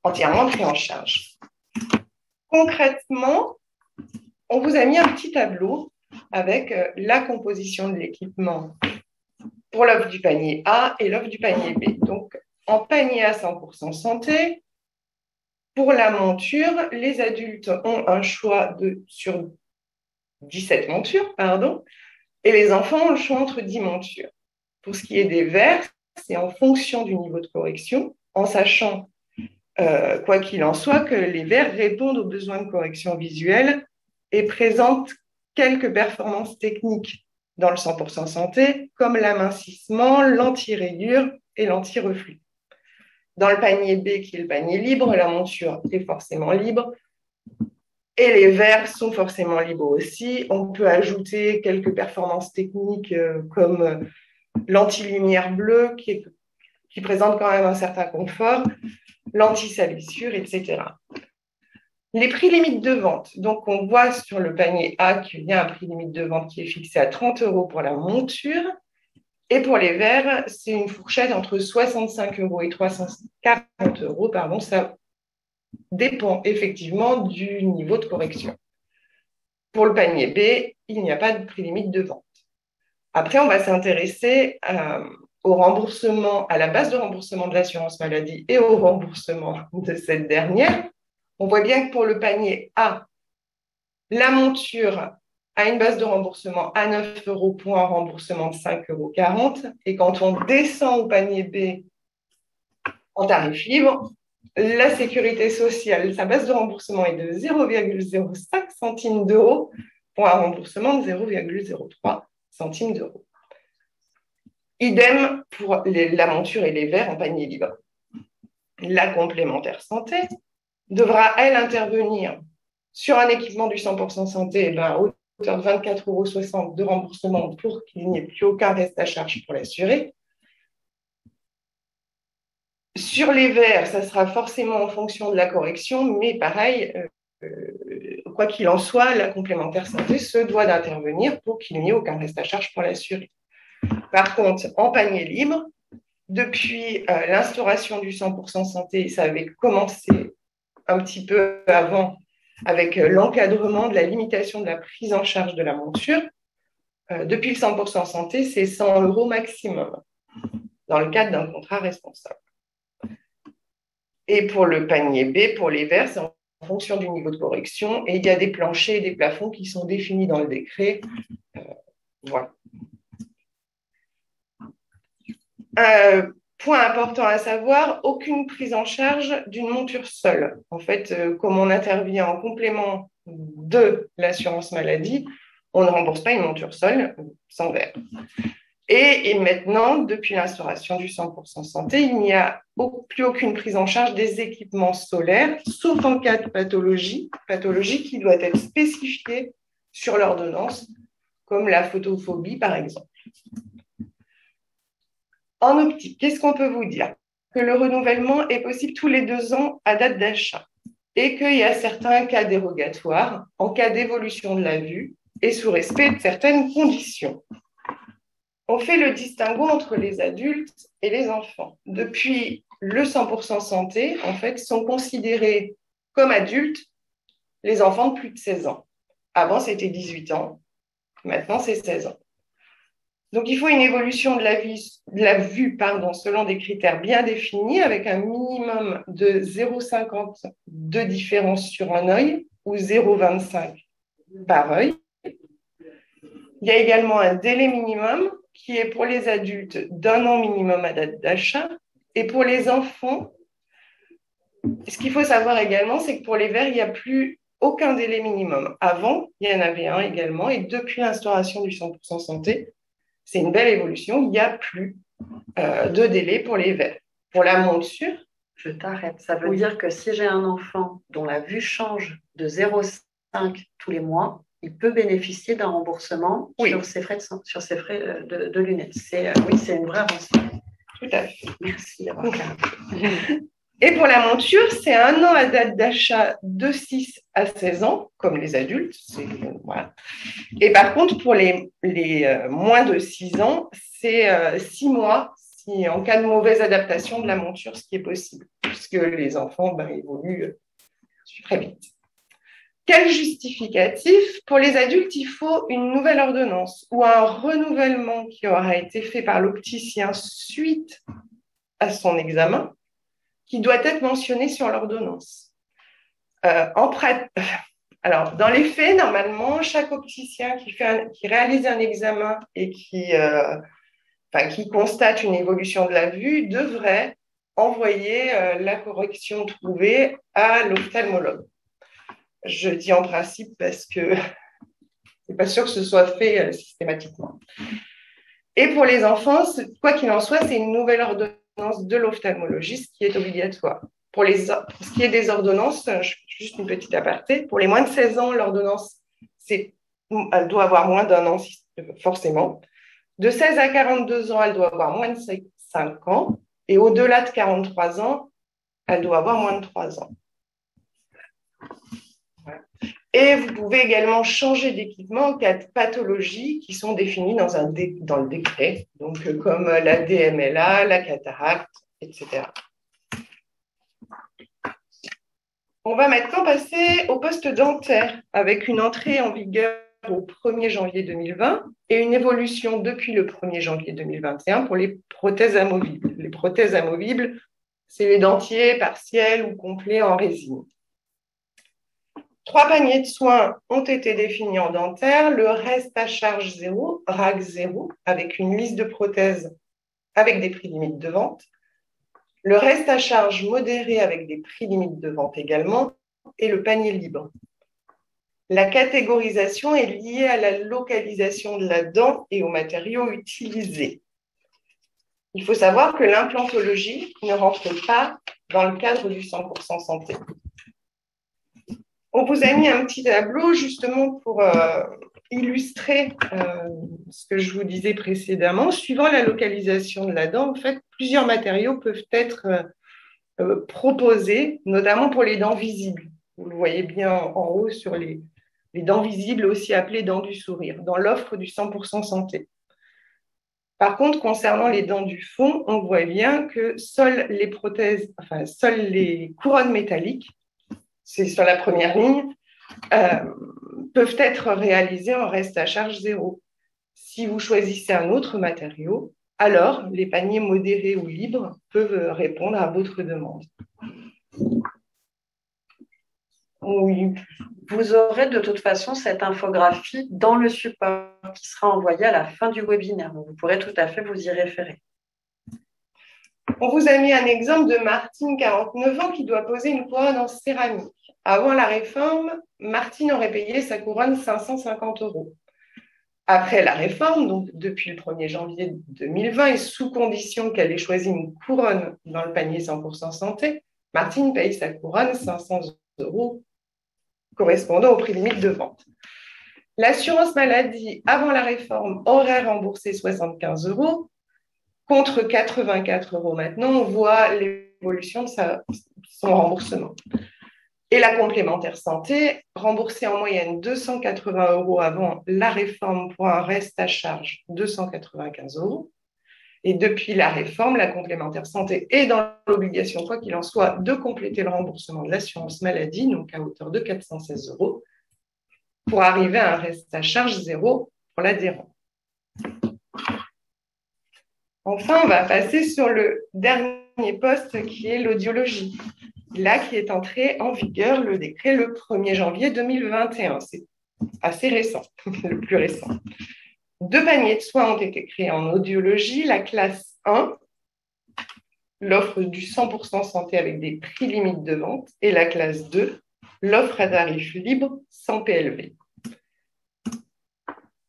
entièrement pris en charge. Concrètement, on vous a mis un petit tableau avec la composition de l'équipement pour l'offre du panier A et l'offre du panier B. Donc, en panier A 100% santé, pour la monture, les adultes ont un choix sur 17 montures, et les enfants ont le choix entre 10 montures. Pour ce qui est des verres, c'est en fonction du niveau de correction, en sachant, quoi qu'il en soit, que les verres répondent aux besoins de correction visuelle et présentent quelques performances techniques dans le 100% santé, comme l'amincissement, l'anti-rayure et l'anti-reflux. Dans le panier B, qui est le panier libre, la monture est forcément libre et les verres sont forcément libres aussi. On peut ajouter quelques performances techniques comme l'anti-lumière bleue qui présente quand même un certain confort, l'anti-salissure, etc. Les prix limites de vente. Donc, on voit sur le panier A qu'il y a un prix limite de vente qui est fixé à 30 € pour la monture. Et pour les verres, c'est une fourchette entre 65 € et 340 €. Ça dépend effectivement du niveau de correction. Pour le panier B, il n'y a pas de prix limite de vente. Après, on va s'intéresser au remboursement, à la base de remboursement de l'assurance maladie et au remboursement de cette dernière. On voit bien que pour le panier A, la monture a une base de remboursement à 9 € pour un remboursement de 5,40 €. Et quand on descend au panier B, En tarif libre, la sécurité sociale, sa base de remboursement est de 0,05 centimes d'euros pour un remboursement de 0,03 centimes d'euros. Idem pour la monture et les verres en panier libre. La complémentaire santé devra, elle, intervenir sur un équipement du 100% santé à hauteur de 24,60 € de remboursement pour qu'il n'y ait plus aucun reste à charge pour l'assuré. Sur les verres, ça sera forcément en fonction de la correction, mais pareil, quoi qu'il en soit, la complémentaire santé se doit d'intervenir pour qu'il n'y ait aucun reste à charge pour l'assuré. Par contre, en panier libre, depuis l'instauration du 100% santé, ça avait commencé un petit peu avant avec l'encadrement de la limitation de la prise en charge de la monture. Depuis le 100% santé, c'est 100 € maximum dans le cadre d'un contrat responsable. Et pour le panier B, pour les verres, c'est en fonction du niveau de correction et il y a des planchers et des plafonds qui sont définis dans le décret. Voilà. Point important à savoir, aucune prise en charge d'une monture seule. En fait, comme on intervient en complément de l'assurance maladie, on ne rembourse pas une monture seule sans verre. Et maintenant, depuis l'instauration du 100% santé, il n'y a plus aucune prise en charge des équipements solaires, sauf en cas de pathologie qui doit être spécifiée sur l'ordonnance, comme la photophobie par exemple. En optique, qu'est-ce qu'on peut vous dire? Que le renouvellement est possible tous les 2 ans à date d'achat et qu'il y a certains cas dérogatoires en cas d'évolution de la vue et sous respect de certaines conditions. On fait le distinguo entre les adultes et les enfants. Depuis le 100% santé, en fait, sont considérés comme adultes les enfants de plus de 16 ans. Avant, c'était 18 ans. Maintenant, c'est 16 ans. Donc, il faut une évolution de la vue selon des critères bien définis avec un minimum de 0,50 de différence sur un œil ou 0,25 par œil. Il y a également un délai minimum qui est pour les adultes d'1 an minimum à date d'achat. Et pour les enfants, ce qu'il faut savoir également, c'est que pour les verres, il n'y a plus aucun délai minimum. Avant, il y en avait un également. Et depuis l'instauration du 100% santé, c'est une belle évolution. Il n'y a plus de délai pour les verres. Pour la monture, je t'arrête. Ça veut dire que si j'ai un enfant dont la vue change de 0,5 tous les mois, il peut bénéficier d'un remboursement sur ses frais de lunettes. Oui, c'est une vraie avancée. Tout à fait. Merci d'avoir clarifié. Et pour la monture, c'est 1 an à date d'achat de 6 à 16 ans, comme les adultes. Voilà. Et par contre, pour les moins de 6 ans, c'est 6 mois en cas de mauvaise adaptation de la monture, ce qui est possible, puisque les enfants évoluent très vite. Quel justificatif? Pour les adultes, il faut une nouvelle ordonnance ou un renouvellement qui aura été fait par l'opticien suite à son examen, qui doit être mentionné sur l'ordonnance. Alors, dans les faits, normalement, chaque opticien qui réalise un examen et qui constate une évolution de la vue devrait envoyer la correction trouvée à l'ophtalmologue. Je dis en principe parce que je ne suis pas sûre que ce soit fait systématiquement. Et pour les enfants, quoi qu'il en soit, c'est une nouvelle ordonnance de l'ophtalmologiste qui est obligatoire. Pour ce qui est des ordonnances, juste une petite aparté, pour les moins de 16 ans, l'ordonnance, elle doit avoir moins d'1 an, forcément. De 16 à 42 ans, elle doit avoir moins de 5 ans. Et au-delà de 43 ans, elle doit avoir moins de 3 ans. Et vous pouvez également changer d'équipement en cas de pathologies qui sont définies dans le décret, donc comme la DMLA, la cataracte, etc. On va maintenant passer au poste dentaire avec une entrée en vigueur au 1er janvier 2020 et une évolution depuis le 1er janvier 2021 pour les prothèses amovibles. Les prothèses amovibles, c'est les dentiers partiels ou complets en résine. 3 paniers de soins ont été définis en dentaire, le reste à charge 0, RAC 0, avec une liste de prothèses avec des prix limites de vente. Le reste à charge modéré avec des prix limites de vente également et le panier libre. La catégorisation est liée à la localisation de la dent et aux matériaux utilisés. Il faut savoir que l'implantologie ne rentre pas dans le cadre du 100% santé. On vous a mis un petit tableau justement pour illustrer ce que je vous disais précédemment. Suivant la localisation de la dent, en fait, plusieurs matériaux peuvent être proposés, notamment pour les dents visibles. Vous le voyez bien en haut sur les dents visibles, aussi appelées dents du sourire, dans l'offre du 100% santé. Par contre, concernant les dents du fond, on voit bien que seules les couronnes métalliques, c'est sur la première ligne, peuvent être réalisées en reste à charge zéro. Si vous choisissez un autre matériau, alors les paniers modérés ou libres peuvent répondre à votre demande. Oui, vous aurez de toute façon cette infographie dans le support qui sera envoyé à la fin du webinaire. Donc, vous pourrez tout à fait vous y référer. On vous a mis un exemple de Martine, 49 ans, qui doit poser une couronne en céramique. Avant la réforme, Martine aurait payé sa couronne 550 €. Après la réforme, donc depuis le 1er janvier 2020, et sous condition qu'elle ait choisi une couronne dans le panier 100% santé, Martine paye sa couronne 500 € correspondant au prix limite de vente. L'assurance maladie, avant la réforme, aurait remboursé 75 € contre 84 € maintenant. On voit l'évolution de son remboursement. Et la complémentaire santé, remboursée en moyenne 280 € avant la réforme pour un reste à charge 295 €. Et depuis la réforme, la complémentaire santé est dans l'obligation, quoi qu'il en soit, de compléter le remboursement de l'assurance maladie, donc à hauteur de 416 €, pour arriver à un reste à charge zéro pour l'adhérent. Enfin, on va passer sur le dernier poste qui est l'audiologie. Là, qui est entré en vigueur le décret le 1er janvier 2021. C'est assez récent, le plus récent. 2 paniers de soins ont été créés en audiologie. La classe 1, l'offre du 100% santé avec des prix limites de vente, et la classe 2, l'offre à tarif libre sans PLV.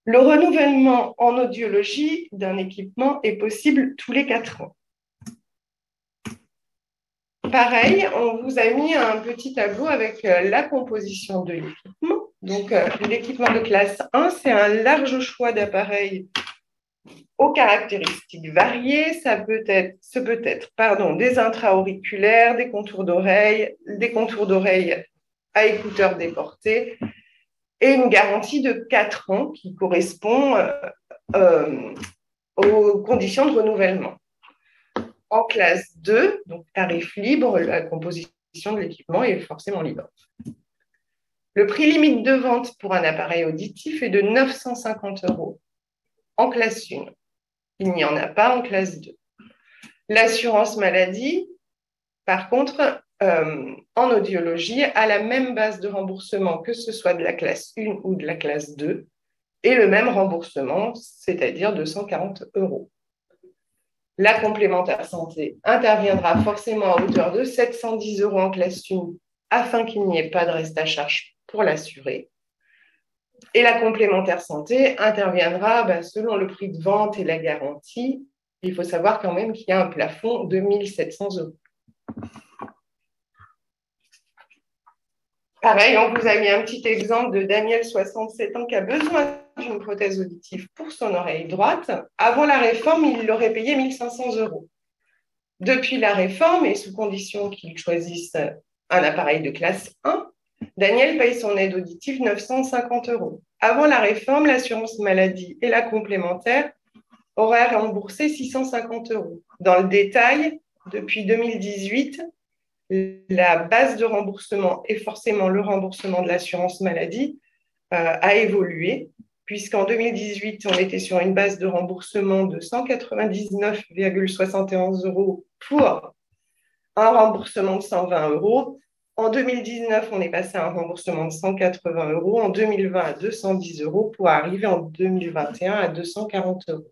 Le renouvellement en audiologie d'un équipement est possible tous les 4 ans. Pareil, on vous a mis un petit tableau avec la composition de l'équipement. Donc, l'équipement de classe 1, c'est un large choix d'appareils aux caractéristiques variées. Ce peut être des intra-auriculaires, des contours d'oreilles à écouteurs déportés et une garantie de 4 ans qui correspond aux conditions de renouvellement. En classe 2, donc tarif libre, la composition de l'équipement est forcément libre. Le prix limite de vente pour un appareil auditif est de 950 € en classe 1. Il n'y en a pas en classe 2. L'assurance maladie, par contre, en audiologie, a la même base de remboursement que ce soit de la classe 1 ou de la classe 2, et le même remboursement, c'est-à-dire 240 €. La complémentaire santé interviendra forcément à hauteur de 710 € en classe 1 afin qu'il n'y ait pas de reste à charge pour l'assuré. Et la complémentaire santé interviendra selon le prix de vente et la garantie. Il faut savoir quand même qu'il y a un plafond de 1 700 €. Pareil, on vous a mis un petit exemple de Daniel, 67 ans, qui a besoin d'une prothèse auditive pour son oreille droite. Avant la réforme, il aurait payé 1 500 €. Depuis la réforme, et sous condition qu'il choisisse un appareil de classe 1, Daniel paye son aide auditive 950 €. Avant la réforme, l'assurance maladie et la complémentaire auraient remboursé 650 €. Dans le détail, depuis 2018, la base de remboursement et forcément le remboursement de l'assurance maladie a évolué, puisqu'en 2018, on était sur une base de remboursement de 199,71 € pour un remboursement de 120 €. En 2019, on est passé à un remboursement de 180 €, en 2020 à 210 € pour arriver en 2021 à 240 €.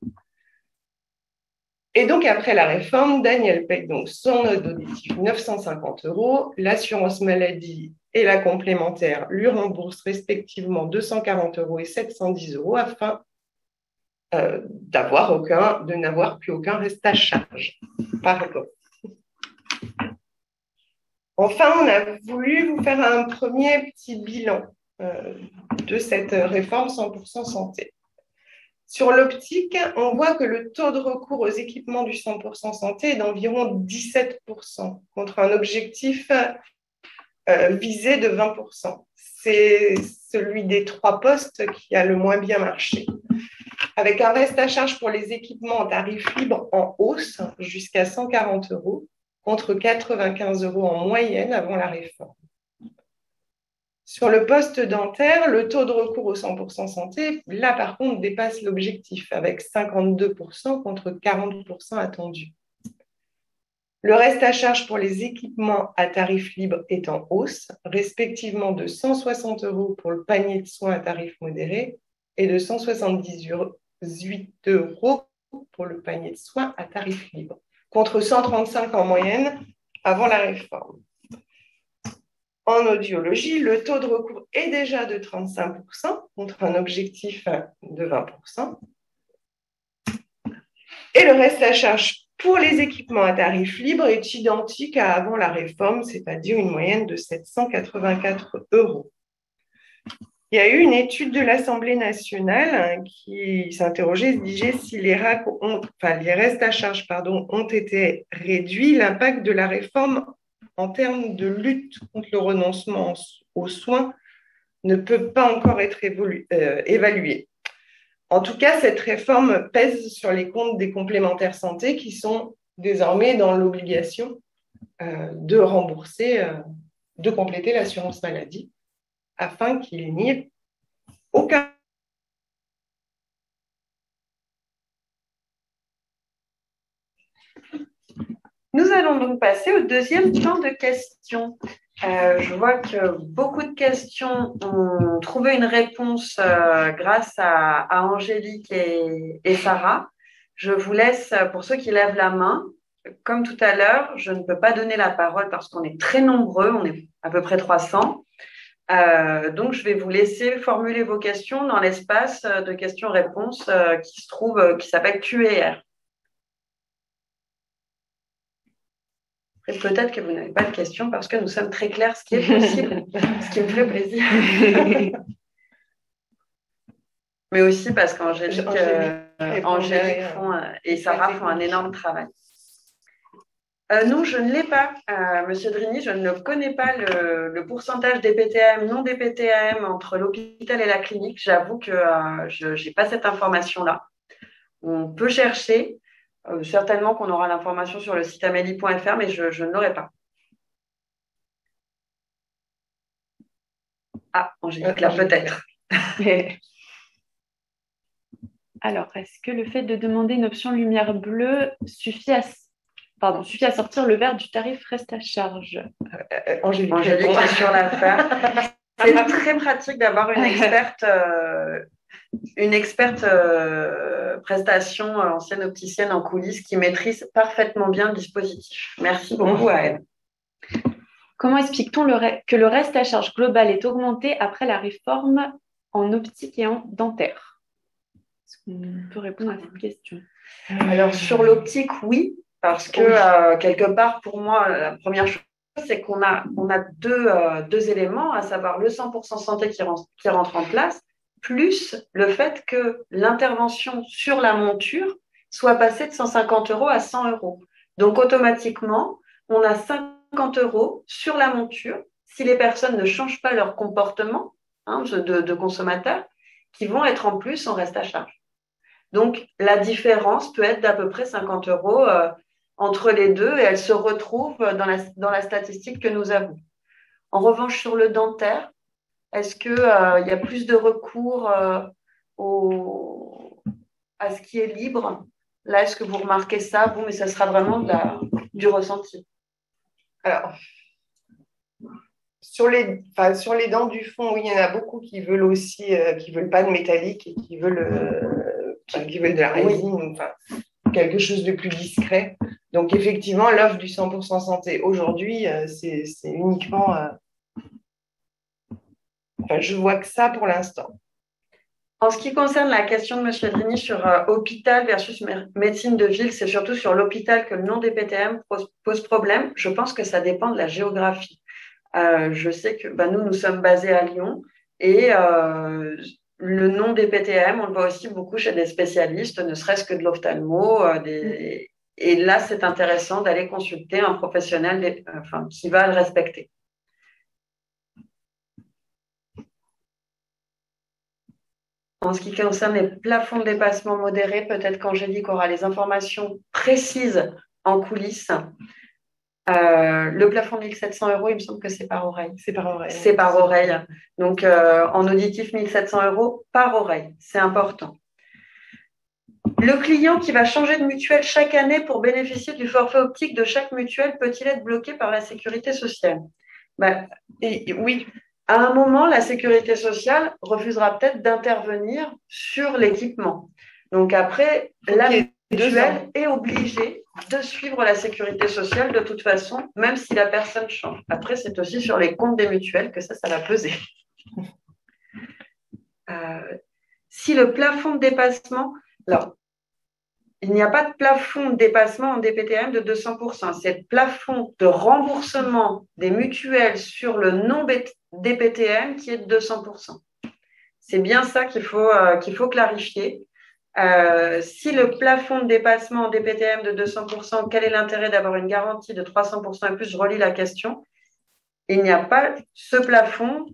Et donc, après la réforme, Daniel paye donc son note auditif 950 €. L'assurance maladie et la complémentaire lui remboursent respectivement 240 € et 710 € afin de n'avoir plus aucun reste à charge. Pardon. Enfin, on a voulu vous faire un premier petit bilan de cette réforme 100% santé. Sur l'optique, on voit que le taux de recours aux équipements du 100% santé est d'environ 17%, contre un objectif visé de 20%. C'est celui des 3 postes qui a le moins bien marché. Avec un reste à charge pour les équipements en tarif libre en hausse jusqu'à 140 € contre 95 € en moyenne avant la réforme. Sur le poste dentaire, le taux de recours au 100% santé, là par contre, dépasse l'objectif avec 52% contre 40% attendu. Le reste à charge pour les équipements à tarif libre est en hausse, respectivement de 160 € pour le panier de soins à tarif modéré et de 178 € pour le panier de soins à tarif libre, contre 135 € en moyenne avant la réforme. En audiologie, le taux de recours est déjà de 35% contre un objectif de 20%. Et le reste à charge pour les équipements à tarif libre est identique à avant la réforme, c'est-à-dire une moyenne de 784 €. Il y a eu une étude de l'Assemblée nationale qui s'interrogeait, se disait si les restes à charge ont été réduits, l'impact de la réforme en termes de lutte contre le renoncement aux soins ne peut pas encore être évalué. En tout cas, cette réforme pèse sur les comptes des complémentaires santé qui sont désormais dans l'obligation de rembourser, de compléter l'assurance maladie afin qu'il n'y ait aucun. Nous allons donc passer au deuxième temps de questions. Je vois que beaucoup de questions ont trouvé une réponse grâce à Angélique et Sarah. Je vous laisse, pour ceux qui lèvent la main, comme tout à l'heure, je ne peux pas donner la parole parce qu'on est très nombreux, on est à peu près 300. Donc, je vais vous laisser formuler vos questions dans l'espace de questions-réponses qui s'appelle Q&R. Et peut-être que vous n'avez pas de questions parce que nous sommes très clairs, ce qui est possible, ce qui me fait plaisir. Mais aussi parce qu'Angélique et Sarah font un énorme travail. Non, je ne l'ai pas. Monsieur Drigny, je ne connais pas le pourcentage des PTM, non des PTM entre l'hôpital et la clinique. J'avoue que je n'ai pas cette information-là. On peut chercher. Certainement qu'on aura l'information sur le site amélie.fr, mais je ne l'aurai pas. Ah, Angélique, là, peut-être. Alors, est-ce que le fait de demander une option lumière bleue suffit à sortir le verre du tarif reste à charge? Angélique est sur l'affaire. C'est très pratique d'avoir une experte prestation, ancienne opticienne en coulisses, qui maîtrise parfaitement bien le dispositif. Merci beaucoup à elle. Comment explique-t-on que le reste à charge global est augmenté après la réforme en optique et en dentaire? Est-ce qu'on peut répondre à cette question? Alors, sur l'optique, oui, parce que quelque part, pour moi, la première chose, c'est qu'on a deux éléments, à savoir le 100% santé qui rentre en place, plus le fait que l'intervention sur la monture soit passée de 150 € à 100 €. Donc, automatiquement, on a 50 € sur la monture si les personnes ne changent pas leur comportement de consommateurs, qui vont être en plus en reste à charge. Donc, la différence peut être d'à peu près 50 € entre les deux et elle se retrouve dans la statistique que nous avons. En revanche, sur le dentaire, est-ce qu'il y a plus de recours à ce qui est libre? Là, est-ce que vous remarquez ça? Bon, mais ça sera vraiment du ressenti. Alors, sur les dents du fond, oui, il y en a beaucoup qui veulent aussi, qui veulent pas de métallique et qui veulent de la résine. quelque chose de plus discret. Donc, effectivement, l'offre du 100% santé aujourd'hui, c'est uniquement... je vois que ça pour l'instant. En ce qui concerne la question de M. Drini sur hôpital versus médecine de ville, c'est surtout sur l'hôpital que le nom des PTM pose problème. Je pense que ça dépend de la géographie. Je sais que nous sommes basés à Lyon et le nom des PTM, on le voit aussi beaucoup chez des spécialistes, ne serait-ce que de l'ophtalmo. Et là, c'est intéressant d'aller consulter un professionnel qui va le respecter. En ce qui concerne les plafonds de dépassement modérés, peut-être qu'Angélique aura les informations précises en coulisses. Le plafond de 1 700 €, il me semble que c'est par oreille. C'est par oreille. C'est par oreille. Donc, en auditif, 1 700 € par oreille. C'est important. Le client qui va changer de mutuelle chaque année pour bénéficier du forfait optique de chaque mutuelle peut-il être bloqué par la sécurité sociale? Oui. À un moment, la sécurité sociale refusera peut-être d'intervenir sur l'équipement. Donc après, la mutuelle est obligée de suivre la sécurité sociale de toute façon, même si la personne change. Après, c'est aussi sur les comptes des mutuelles que ça va peser. Si le plafond de dépassement... Alors, il n'y a pas de plafond de dépassement en DPTM de 200%. C'est le plafond de remboursement des mutuelles sur le non-DPTM qui est de 200%. C'est bien ça qu'il faut clarifier. Si le plafond de dépassement en DPTM de 200%, quel est l'intérêt d'avoir une garantie de 300% et plus? Je relis la question. Il n'y a pas ce plafond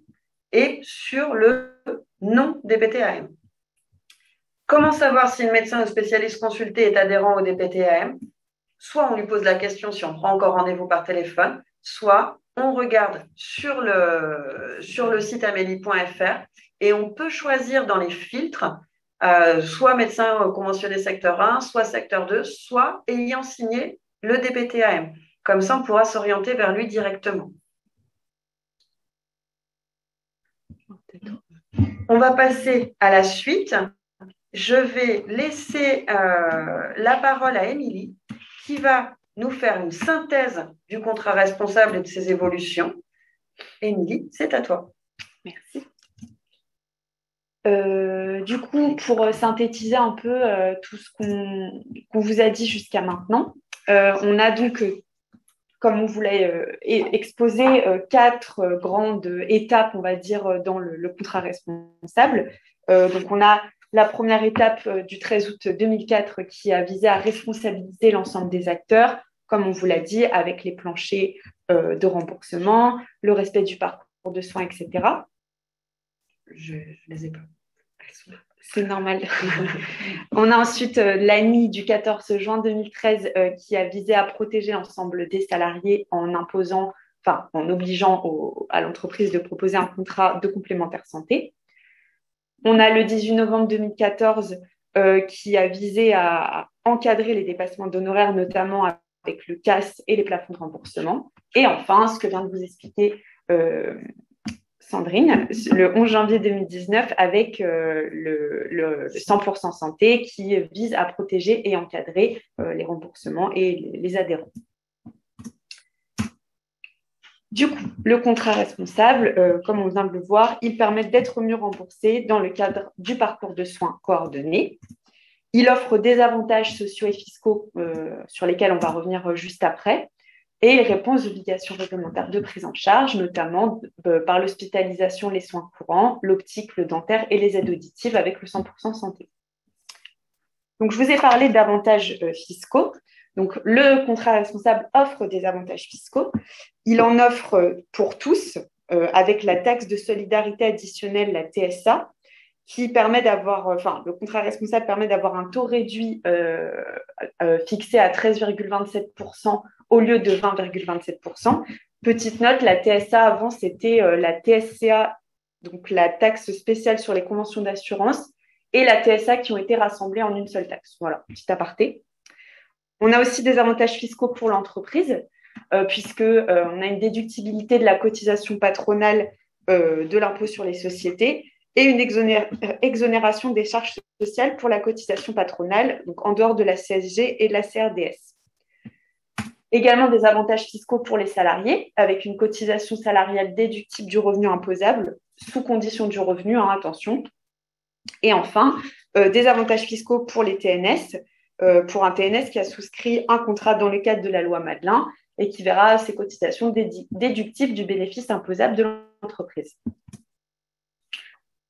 et sur le non-DPTM. Comment savoir si le médecin ou spécialiste consulté est adhérent au DPTAM? Soit on lui pose la question si on prend encore rendez-vous par téléphone, soit on regarde sur le site amélie.fr et on peut choisir dans les filtres soit médecin conventionné secteur 1, soit secteur 2, soit ayant signé le DPTAM. Comme ça, on pourra s'orienter vers lui directement. On va passer à la suite. Je vais laisser la parole à Émilie qui va nous faire une synthèse du contrat responsable et de ses évolutions. Émilie, c'est à toi. Merci. Du coup, pour synthétiser un peu tout ce qu'on vous a dit jusqu'à maintenant, on a donc, comme on voulait exposer, 4 grandes étapes, on va dire, dans le contrat responsable. Donc, on a la première étape du 13 août 2004 qui a visé à responsabiliser l'ensemble des acteurs, comme on vous l'a dit, avec les planchers de remboursement, le respect du parcours de soins, etc. Je ne les ai pas. C'est normal. On a ensuite l'ANI du 14 juin 2013 qui a visé à protéger l'ensemble des salariés en obligeant à l'entreprise de proposer un contrat de complémentaire santé. On a le 18 novembre 2014 qui a visé à encadrer les dépassements d'honoraires, notamment avec le CAS et les plafonds de remboursement. Et enfin, ce que vient de vous expliquer Sandrine, le 11 janvier 2019 avec le 100% santé qui vise à protéger et encadrer les remboursements et les adhérents. Du coup, le contrat responsable, comme on vient de le voir, il permet d'être mieux remboursé dans le cadre du parcours de soins coordonné. Il offre des avantages sociaux et fiscaux sur lesquels on va revenir juste après. Et il répond aux obligations réglementaires de prise en charge, notamment par l'hospitalisation, les soins courants, l'optique, le dentaire et les aides auditives avec le 100% santé. Donc, je vous ai parlé d'avantages fiscaux. Donc, le contrat responsable offre des avantages fiscaux. Il en offre pour tous, avec la taxe de solidarité additionnelle, la TSA, qui permet d'avoir, le contrat responsable permet d'avoir un taux réduit fixé à 13,27% au lieu de 20,27%. Petite note, la TSA avant, c'était la TSCA, donc la taxe spéciale sur les conventions d'assurance, et la TSA qui ont été rassemblées en une seule taxe. Voilà, petit aparté. On a aussi des avantages fiscaux pour l'entreprise, puisqu'on a une déductibilité de la cotisation patronale de l'impôt sur les sociétés et une exonération des charges sociales pour la cotisation patronale, donc en dehors de la CSG et de la CRDS. Également des avantages fiscaux pour les salariés, avec une cotisation salariale déductible du revenu imposable, sous condition du revenu, attention. Et enfin, des avantages fiscaux pour les TNS, pour un TNS qui a souscrit un contrat dans le cadre de la loi Madelin et qui verra ses cotisations déductibles du bénéfice imposable de l'entreprise.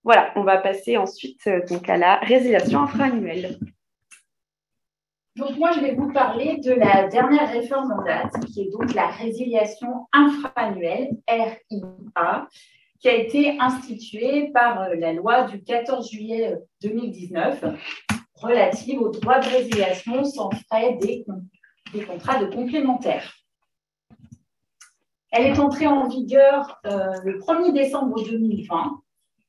Voilà, on va passer ensuite donc à la résiliation infra-annuelle. Donc, moi, je vais vous parler de la dernière réforme en date, qui est donc la résiliation infra-annuelle, RIA, qui a été instituée par la loi du 14 juillet 2019 relative au droit de résiliation sans frais des contrats de complémentaires. Elle est entrée en vigueur le 1er décembre 2020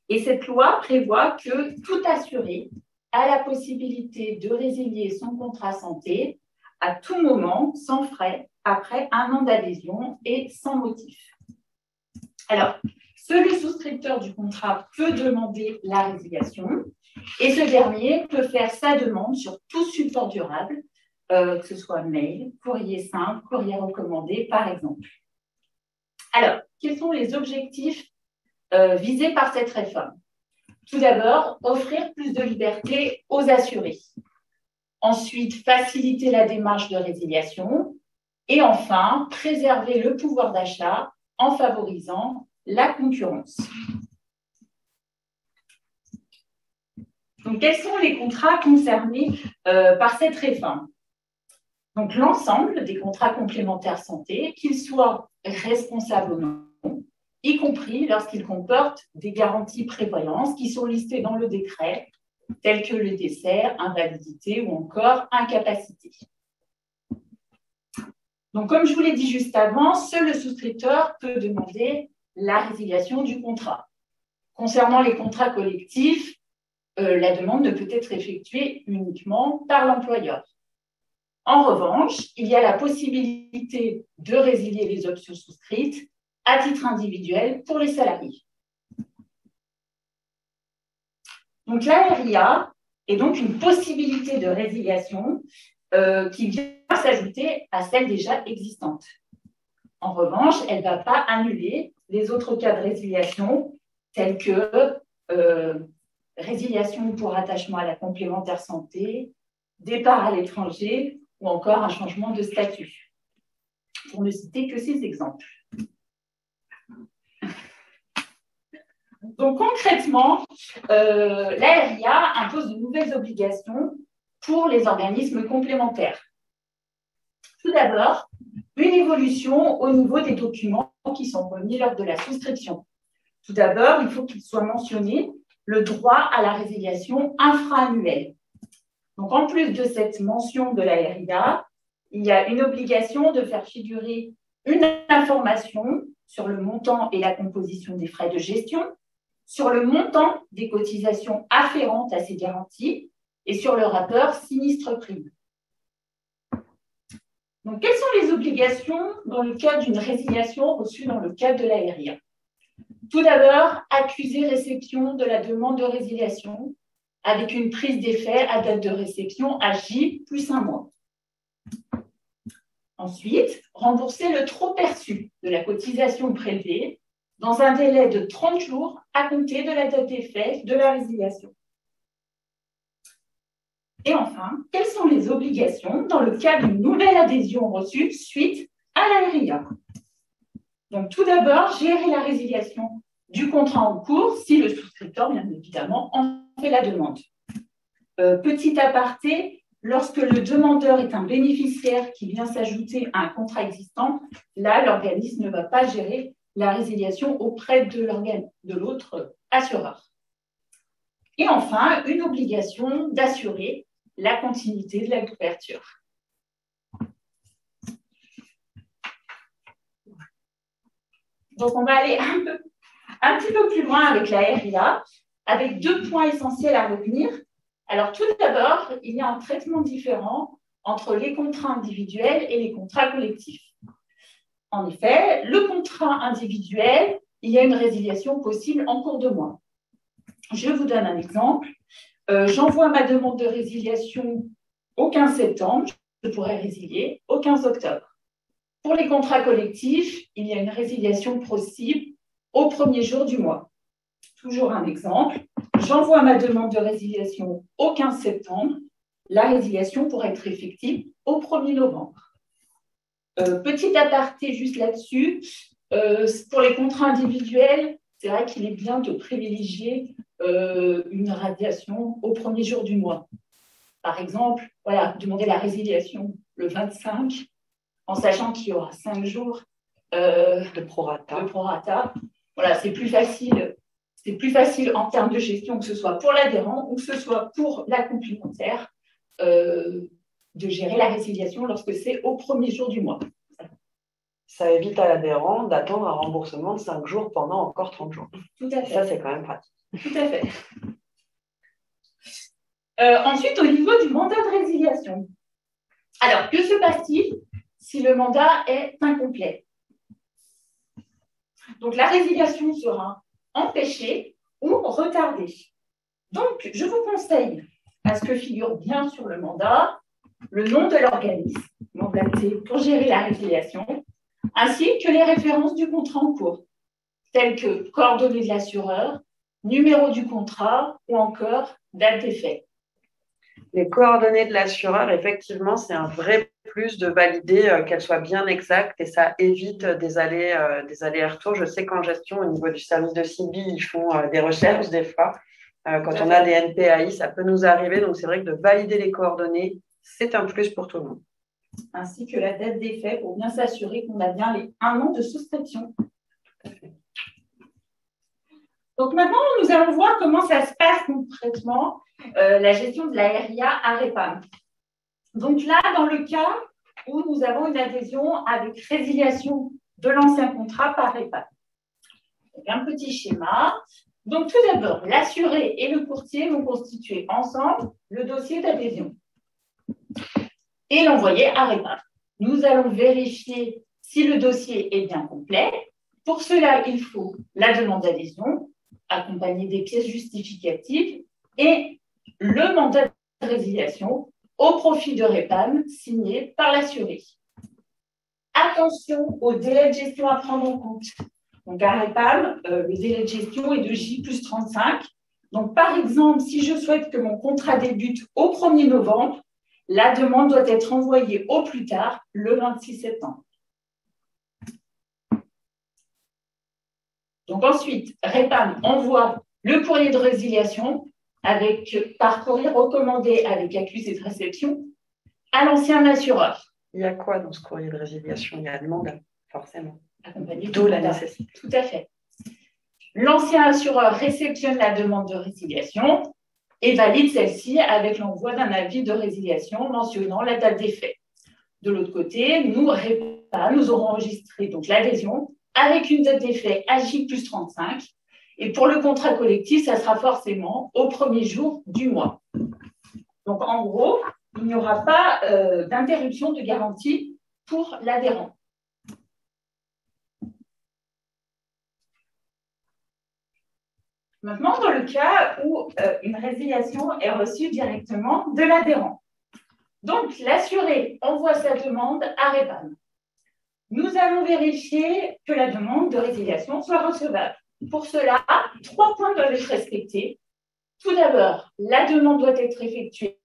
et cette loi prévoit que tout assuré a la possibilité de résilier son contrat santé à tout moment, sans frais, après 1 an d'adhésion et sans motif. Alors, seul le souscripteur du contrat peut demander la résiliation et ce dernier peut faire sa demande sur tout support durable, que ce soit mail, courrier simple, courrier recommandé, par exemple. Alors, quels sont les objectifs visés par cette réforme? Tout d'abord, offrir plus de liberté aux assurés. Ensuite, faciliter la démarche de résiliation. Et enfin, préserver le pouvoir d'achat en favorisant la concurrence. Donc, quels sont les contrats concernés par cette réforme? Donc, l'ensemble des contrats complémentaires santé, qu'ils soient responsables ou non, y compris lorsqu'ils comportent des garanties prévoyance qui sont listées dans le décret, telles que le décès, invalidité ou encore incapacité. Donc, comme je vous l'ai dit juste avant, seul le souscripteur peut demander la résiliation du contrat. Concernant les contrats collectifs, la demande ne peut être effectuée uniquement par l'employeur. En revanche, il y a la possibilité de résilier les options souscrites à titre individuel pour les salariés. Donc, la RIA est donc une possibilité de résiliation qui vient s'ajouter à celle déjà existante. En revanche, elle ne va pas annuler les autres cas de résiliation tels que résiliation pour attachement à la complémentaire santé, départ à l'étranger ou encore un changement de statut, pour ne citer que ces exemples. Donc concrètement, la RIA impose de nouvelles obligations pour les organismes complémentaires. Tout d'abord, une évolution au niveau des documents qui sont remis lors de la souscription. Tout d'abord, il faut qu'il soit mentionné le droit à la résiliation infra-annuelle. Donc, en plus de cette mention de la RIA, il y a une obligation de faire figurer une information sur le montant et la composition des frais de gestion, sur le montant des cotisations afférentes à ces garanties et sur le rapport sinistre-prime. Donc, quelles sont les obligations dans le cadre d'une résiliation reçue dans le cadre de la RIA? Tout d'abord, accuser réception de la demande de résiliation avec une prise d'effet à date de réception à J plus 1 mois. Ensuite, rembourser le trop perçu de la cotisation prélevée dans un délai de 30 jours à compter de la date d'effet de la résiliation. Et enfin, quelles sont les obligations dans le cas d'une nouvelle adhésion reçue suite à la RIA? Donc, tout d'abord, gérer la résiliation du contrat en cours si le souscripteur, bien évidemment, en fait la demande. Petit aparté, lorsque le demandeur est un bénéficiaire qui vient s'ajouter à un contrat existant, là, l'organisme ne va pas gérer la résiliation auprès de l'autre assureur. Et enfin, une obligation d'assurer la continuité de la couverture. Donc, on va aller un petit peu plus loin avec la RIA, avec 2 points essentiels à retenir. Alors, tout d'abord, il y a un traitement différent entre les contrats individuels et les contrats collectifs. En effet, le contrat individuel, il y a une résiliation possible en cours de mois. Je vous donne un exemple. J'envoie ma demande de résiliation au 15 septembre, je pourrais résilier au 15 octobre. Pour les contrats collectifs, il y a une résiliation possible au premier jour du mois. Toujours un exemple. J'envoie ma demande de résiliation au 15 septembre. La résiliation pourrait être effective au 1er novembre. Petit aparté juste là-dessus. Pour les contrats individuels, c'est vrai qu'il est bien de privilégier une radiation au premier jour du mois. Par exemple, voilà, demander la résiliation le 25, en sachant qu'il y aura 5 jours de prorata. Voilà, c'est plus facile. C'est plus facile en termes de gestion, que ce soit pour l'adhérent ou que ce soit pour la complémentaire, de gérer la résiliation lorsque c'est au premier jour du mois. Ça évite à l'adhérent d'attendre un remboursement de 5 jours pendant encore 30 jours. Tout à fait. Ça, c'est quand même pratique. Tout à fait. Ensuite, au niveau du mandat de résiliation. Alors, que se passe-t-il si le mandat est incomplet? Donc, la résiliation sera empêchée ou retardée. Donc, je vous conseille à ce que figure bien sur le mandat le nom de l'organisme mandaté pour gérer la résiliation, ainsi que les références du contrat en cours, telles que coordonnées de l'assureur, numéro du contrat ou encore date d'effet. Les coordonnées de l'assureur, effectivement, c'est un vrai plus de valider qu'elles soient bien exactes et ça évite des allers-retours. Je sais qu'en gestion, au niveau du service de CIBI, ils font des recherches des fois. Quand on a des NPAI, ça peut nous arriver. Donc, c'est vrai que de valider les coordonnées, c'est un plus pour tout le monde. Ainsi que la date d'effet pour bien s'assurer qu'on a bien les 1 an de souscription. Donc maintenant, nous allons voir comment ça se passe concrètement, la gestion de la RIA à REPAM. Donc là, dans le cas où nous avons une adhésion avec résiliation de l'ancien contrat par REPAM. Donc, un petit schéma. Donc tout d'abord, l'assuré et le courtier vont constituer ensemble le dossier d'adhésion et l'envoyer à REPAM. Nous allons vérifier si le dossier est bien complet. Pour cela, il faut la demande d'adhésion, accompagnée des pièces justificatives et le mandat de résiliation au profit de REPAM signé par l'assuré. Attention au délai de gestion à prendre en compte. Donc à REPAM, le délai de gestion est de J+35. Donc par exemple, si je souhaite que mon contrat débute au 1er novembre, la demande doit être envoyée au plus tard le 26 septembre. Donc ensuite, REPAM envoie le courrier de résiliation par courrier recommandé avec accusé de réception à l'ancien assureur. Il y a quoi dans ce courrier de résiliation? Il y a le mandat, forcément. D'où la nécessité. Tout à fait. L'ancien assureur réceptionne la demande de résiliation et valide celle-ci avec l'envoi d'un avis de résiliation mentionnant la date d'effet. De l'autre côté, nous, REPAM, nous aurons enregistré donc l'adhésion avec une date d'effet à J+35. Et pour le contrat collectif, ça sera forcément au premier jour du mois. Donc, en gros, il n'y aura pas d'interruption de garantie pour l'adhérent. Maintenant, dans le cas où une résiliation est reçue directement de l'adhérent. Donc, l'assuré envoie sa demande à REPAM. Nous allons vérifier que la demande de résiliation soit recevable. Pour cela, 3 points doivent être respectés. Tout d'abord, la demande doit être effectuée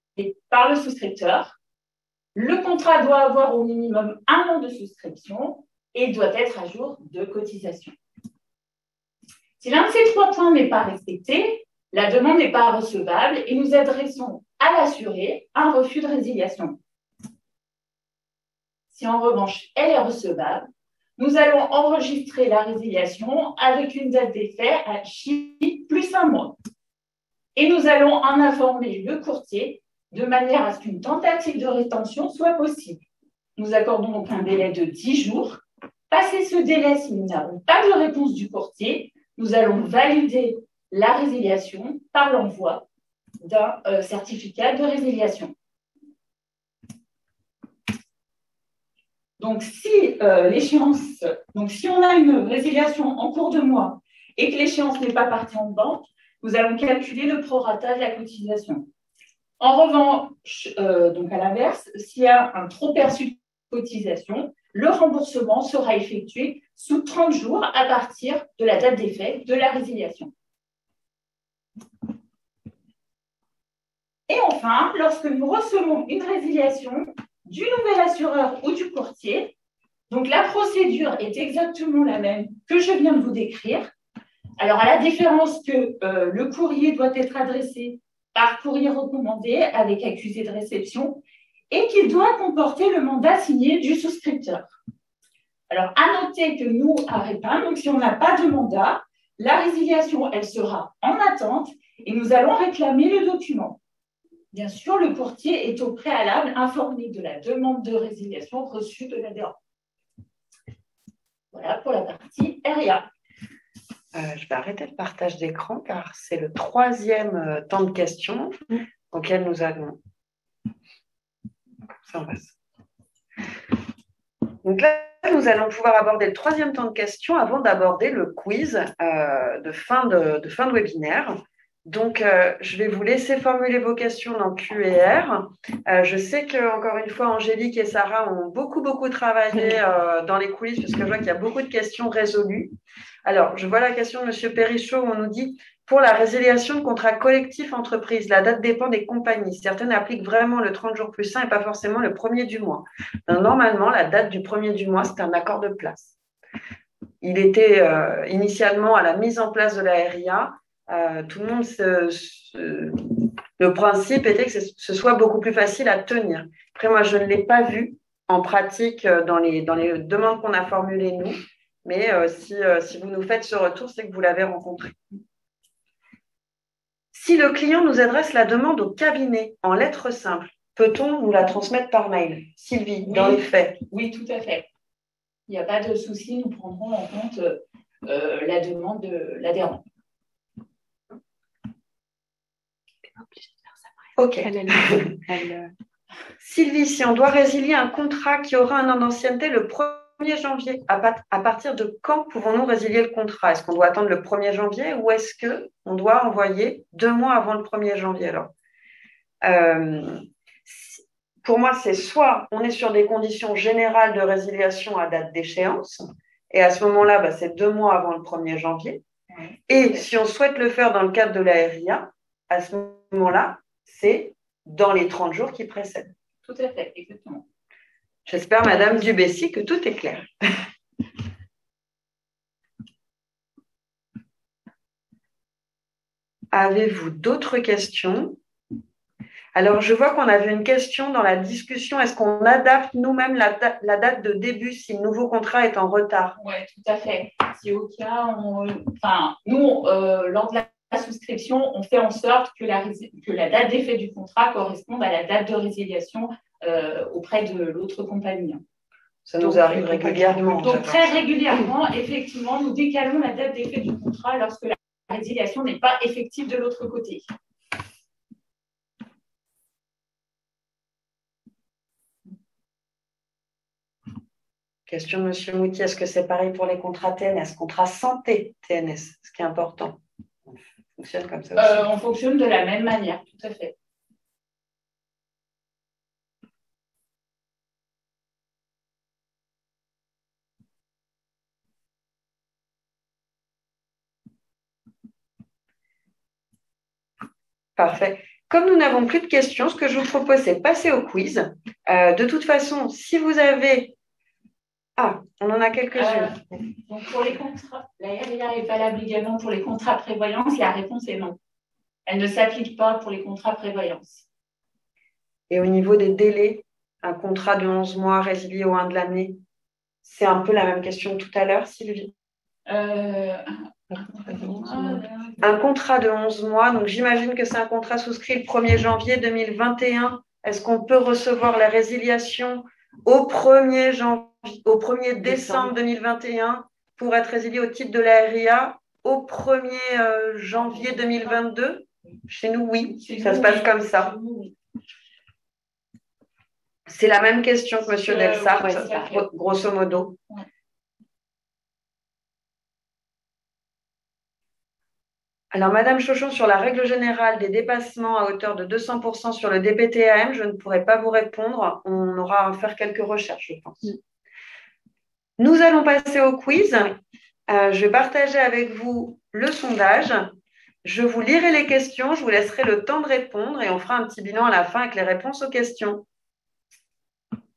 par le souscripteur. Le contrat doit avoir au minimum 1 an de souscription et il doit être à jour de cotisation. Si l'un de ces 3 points n'est pas respecté, la demande n'est pas recevable et nous adressons à l'assuré un refus de résiliation. Si en revanche, elle est recevable, nous allons enregistrer la résiliation avec une date d'effet à J+1 mois. Et nous allons en informer le courtier de manière à ce qu'une tentative de rétention soit possible. Nous accordons donc un délai de 10 jours. Passé ce délai, si nous n'avons pas de réponse du courtier, nous allons valider la résiliation par l'envoi d'un certificat de résiliation. Donc, si on a une résiliation en cours de mois et que l'échéance n'est pas partie en banque, nous allons calculer le prorata de la cotisation. En revanche, donc à l'inverse, s'il y a un trop perçu de cotisation, le remboursement sera effectué sous 30 jours à partir de la date d'effet de la résiliation. Et enfin, lorsque nous recevons une résiliation du nouvel assureur ou du courtier, donc la procédure est exactement la même que je viens de vous décrire. Alors, à la différence que le courrier doit être adressé par courrier recommandé avec accusé de réception et qu'il doit comporter le mandat signé du souscripteur. Alors, à noter que nous, à Répin, donc si on n'a pas de mandat, la résiliation, elle sera en attente et nous allons réclamer le document. Bien sûr, le courtier est au préalable informé de la demande de résiliation reçue de l'adhérent. Voilà pour la partie RIA. Je vais arrêter le partage d'écran car c'est le 3e temps de questions auquel nous allons. Ça en passe. Donc là, nous allons pouvoir aborder le 3e temps de questions avant d'aborder le quiz de fin de webinaire. Donc, je vais vous laisser formuler vos questions dans Q&R. Je sais que, encore une fois, Angélique et Sarah ont beaucoup travaillé dans les coulisses parce que je vois qu'il y a beaucoup de questions résolues. Alors, je vois la question de M. Perrichot où on nous dit « Pour la résiliation de contrat collectif entreprise, la date dépend des compagnies. Certaines appliquent vraiment le 30 jours plus 1 et pas forcément le 1er du mois. Normalement, la date du 1er du mois, c'est un accord de place. Il était initialement à la mise en place de la RIA. Tout le monde le principe était que ce soit beaucoup plus facile à tenir. Après, moi, je ne l'ai pas vu en pratique dans les demandes qu'on a formulées nous, mais si vous nous faites ce retour, c'est que vous l'avez rencontré. Si le client nous adresse la demande au cabinet en lettres simples, peut-on nous la transmettre par mail? Sylvie, oui, dans les faits. Oui, tout à fait. Il n'y a pas de souci, nous prendrons en compte la demande de l'adhérent. Ok. Sylvie, si on doit résilier un contrat qui aura un an d'ancienneté le 1er janvier, à partir de quand pouvons-nous résilier le contrat? Est-ce qu'on doit attendre le 1er janvier ou est-ce qu'on doit envoyer 2 mois avant le 1er janvier alors pour moi, c'est soit on est sur des conditions générales de résiliation à date d'échéance et à ce moment-là, c'est 2 mois avant le 1er janvier. Et si on souhaite le faire dans le cadre de la RIA, à ce moment-là, c'est dans les 30 jours qui précèdent. Tout à fait, exactement. J'espère, Madame Dubessy, que tout est clair. Avez-vous d'autres questions? Alors, je vois qu'on avait une question dans la discussion. Est-ce qu'on adapte nous-mêmes la date de début si le nouveau contrat est en retard? Oui, tout à fait. Si au cas, nous, lors de la souscription, on fait en sorte que la date d'effet du contrat corresponde à la date de résiliation auprès de l'autre compagnie. Ça nous arrive régulièrement. Donc, très régulièrement, effectivement, nous décalons la date d'effet du contrat lorsque la résiliation n'est pas effective de l'autre côté. Question de M. Mouti, est-ce que c'est pareil pour les contrats TNS? Contrat santé TNS, ce qui est important. On fonctionne comme ça aussi. On fonctionne de la même manière, tout à fait. Parfait. Comme nous n'avons plus de questions, ce que je vous propose, c'est de passer au quiz. De toute façon, si vous avez... Ah, on en a quelques-unes. Donc, pour les contrats, la RIA est valable également pour les contrats prévoyance. La réponse est non. Elle ne s'applique pas pour les contrats prévoyance. Et au niveau des délais, un contrat de 11 mois résilié au 1 de l'année, c'est un peu la même question que tout à l'heure, Sylvie. Un contrat de 11 mois, donc j'imagine que c'est un contrat souscrit le 1er janvier 2021. Est-ce qu'on peut recevoir la résiliation au 1er décembre 2021 pour être résilié au titre de la RIA au 1er janvier 2022? Chez nous, oui. Ça se passe comme ça. C'est la même question que M. Delsart, grosso modo. Ouais. Alors, Madame Chauchon, sur la règle générale des dépassements à hauteur de 200% sur le DPTAM, je ne pourrai pas vous répondre. On aura à faire quelques recherches, je pense. Nous allons passer au quiz. Je vais partager avec vous le sondage. Je vous lirai les questions, je vous laisserai le temps de répondre et on fera un petit bilan à la fin avec les réponses aux questions.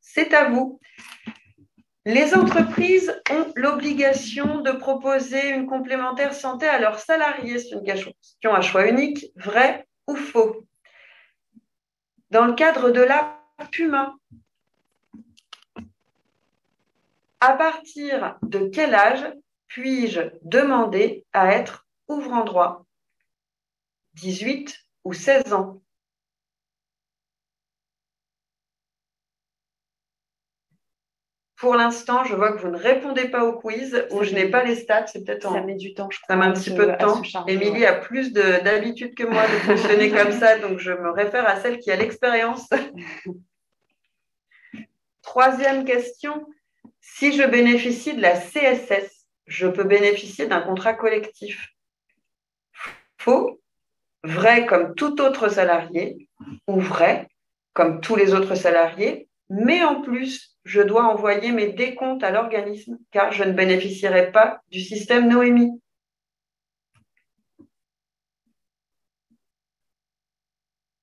C'est à vous. Les entreprises ont l'obligation de proposer une complémentaire santé à leurs salariés. C'est une question à choix unique, vrai ou faux. Dans le cadre de la PUMA, à partir de quel âge puis-je demander à être ouvrant droit? 18 ou 16 ans? Pour l'instant, je vois que vous ne répondez pas au quiz ou je n'ai pas les stats. C'est peut-être ça met du temps, je crois. Ça met un petit peu de temps. Émilie a plus d'habitude que moi de fonctionner comme ça, donc je me réfère à celle qui a l'expérience. Troisième question. Si je bénéficie de la CSS, je peux bénéficier d'un contrat collectif. Faux, vrai comme tout autre salarié, ou vrai comme tous les autres salariés, mais en plus, je dois envoyer mes décomptes à l'organisme car je ne bénéficierai pas du système Noémie.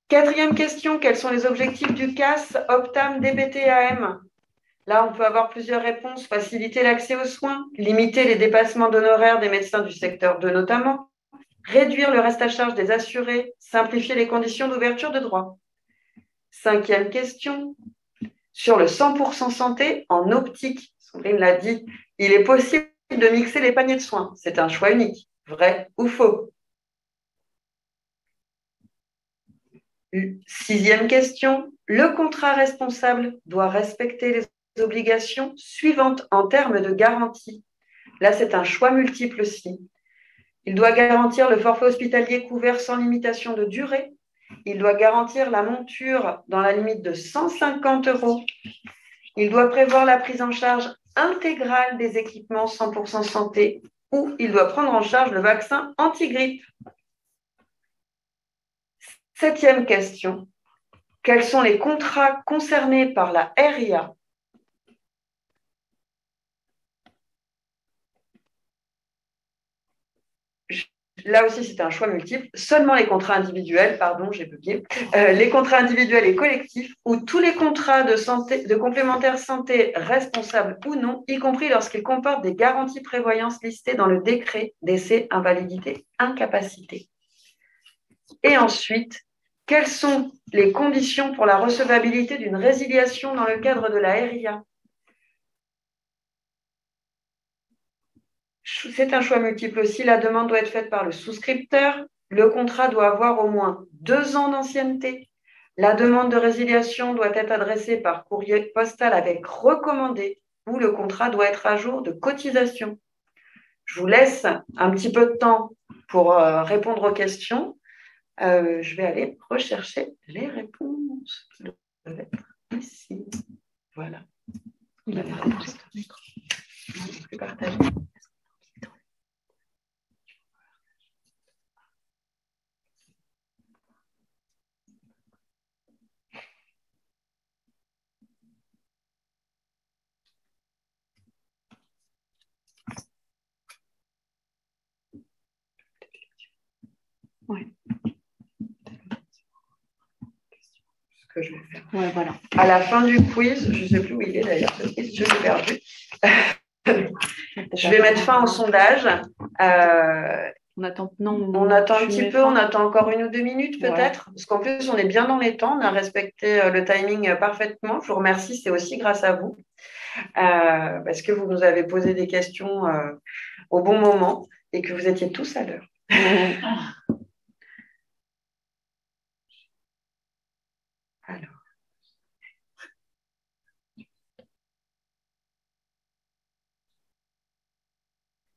Quatrième question, quels sont les objectifs du CAS, Optam, DPT-AM? Là, on peut avoir plusieurs réponses. Faciliter l'accès aux soins, limiter les dépassements d'honoraires des médecins du secteur 2 notamment, réduire le reste à charge des assurés, simplifier les conditions d'ouverture de droits. Cinquième question, sur le 100% santé en optique, Sandrine l'a dit, il est possible de mixer les paniers de soins. C'est un choix unique, vrai ou faux? Sixième question, le contrat responsable doit respecter les obligations suivantes en termes de garantie. Là, c'est un choix multiple aussi. Il doit garantir le forfait hospitalier couvert sans limitation de durée. Il doit garantir la monture dans la limite de 150 €. Il doit prévoir la prise en charge intégrale des équipements 100% santé ou il doit prendre en charge le vaccin anti-grippe. Septième question. Quels sont les contrats concernés par la RIA? Là aussi, c'est un choix multiple. Seulement les contrats individuels, pardon, j'ai bugué, les contrats individuels et collectifs ou tous les contrats de santé, de complémentaire santé responsables ou non, y compris lorsqu'ils comportent des garanties prévoyance listées dans le décret décès, invalidité, incapacité. Et ensuite, quelles sont les conditions pour la recevabilité d'une résiliation dans le cadre de la RIA? C'est un choix multiple aussi. La demande doit être faite par le souscripteur. Le contrat doit avoir au moins 2 ans d'ancienneté. La demande de résiliation doit être adressée par courrier postal avec recommandé ou le contrat doit être à jour de cotisation. Je vous laisse un petit peu de temps pour répondre aux questions. Je vais aller rechercher les réponses. Ça doit être ici. Voilà. Il a partagé. Oui. Ce que je vais faire. Ouais, voilà. À la fin du quiz, je ne sais plus où il est d'ailleurs, ce quiz, je l'ai perdu. Je vais mettre fin au sondage. On attend un petit peu, on attend encore 1 ou 2 minutes peut-être, parce qu'en plus on est bien dans les temps, on a respecté le timing parfaitement. Je vous remercie, c'est aussi grâce à vous, parce que vous nous avez posé des questions au bon moment et que vous étiez tous à l'heure. Alors.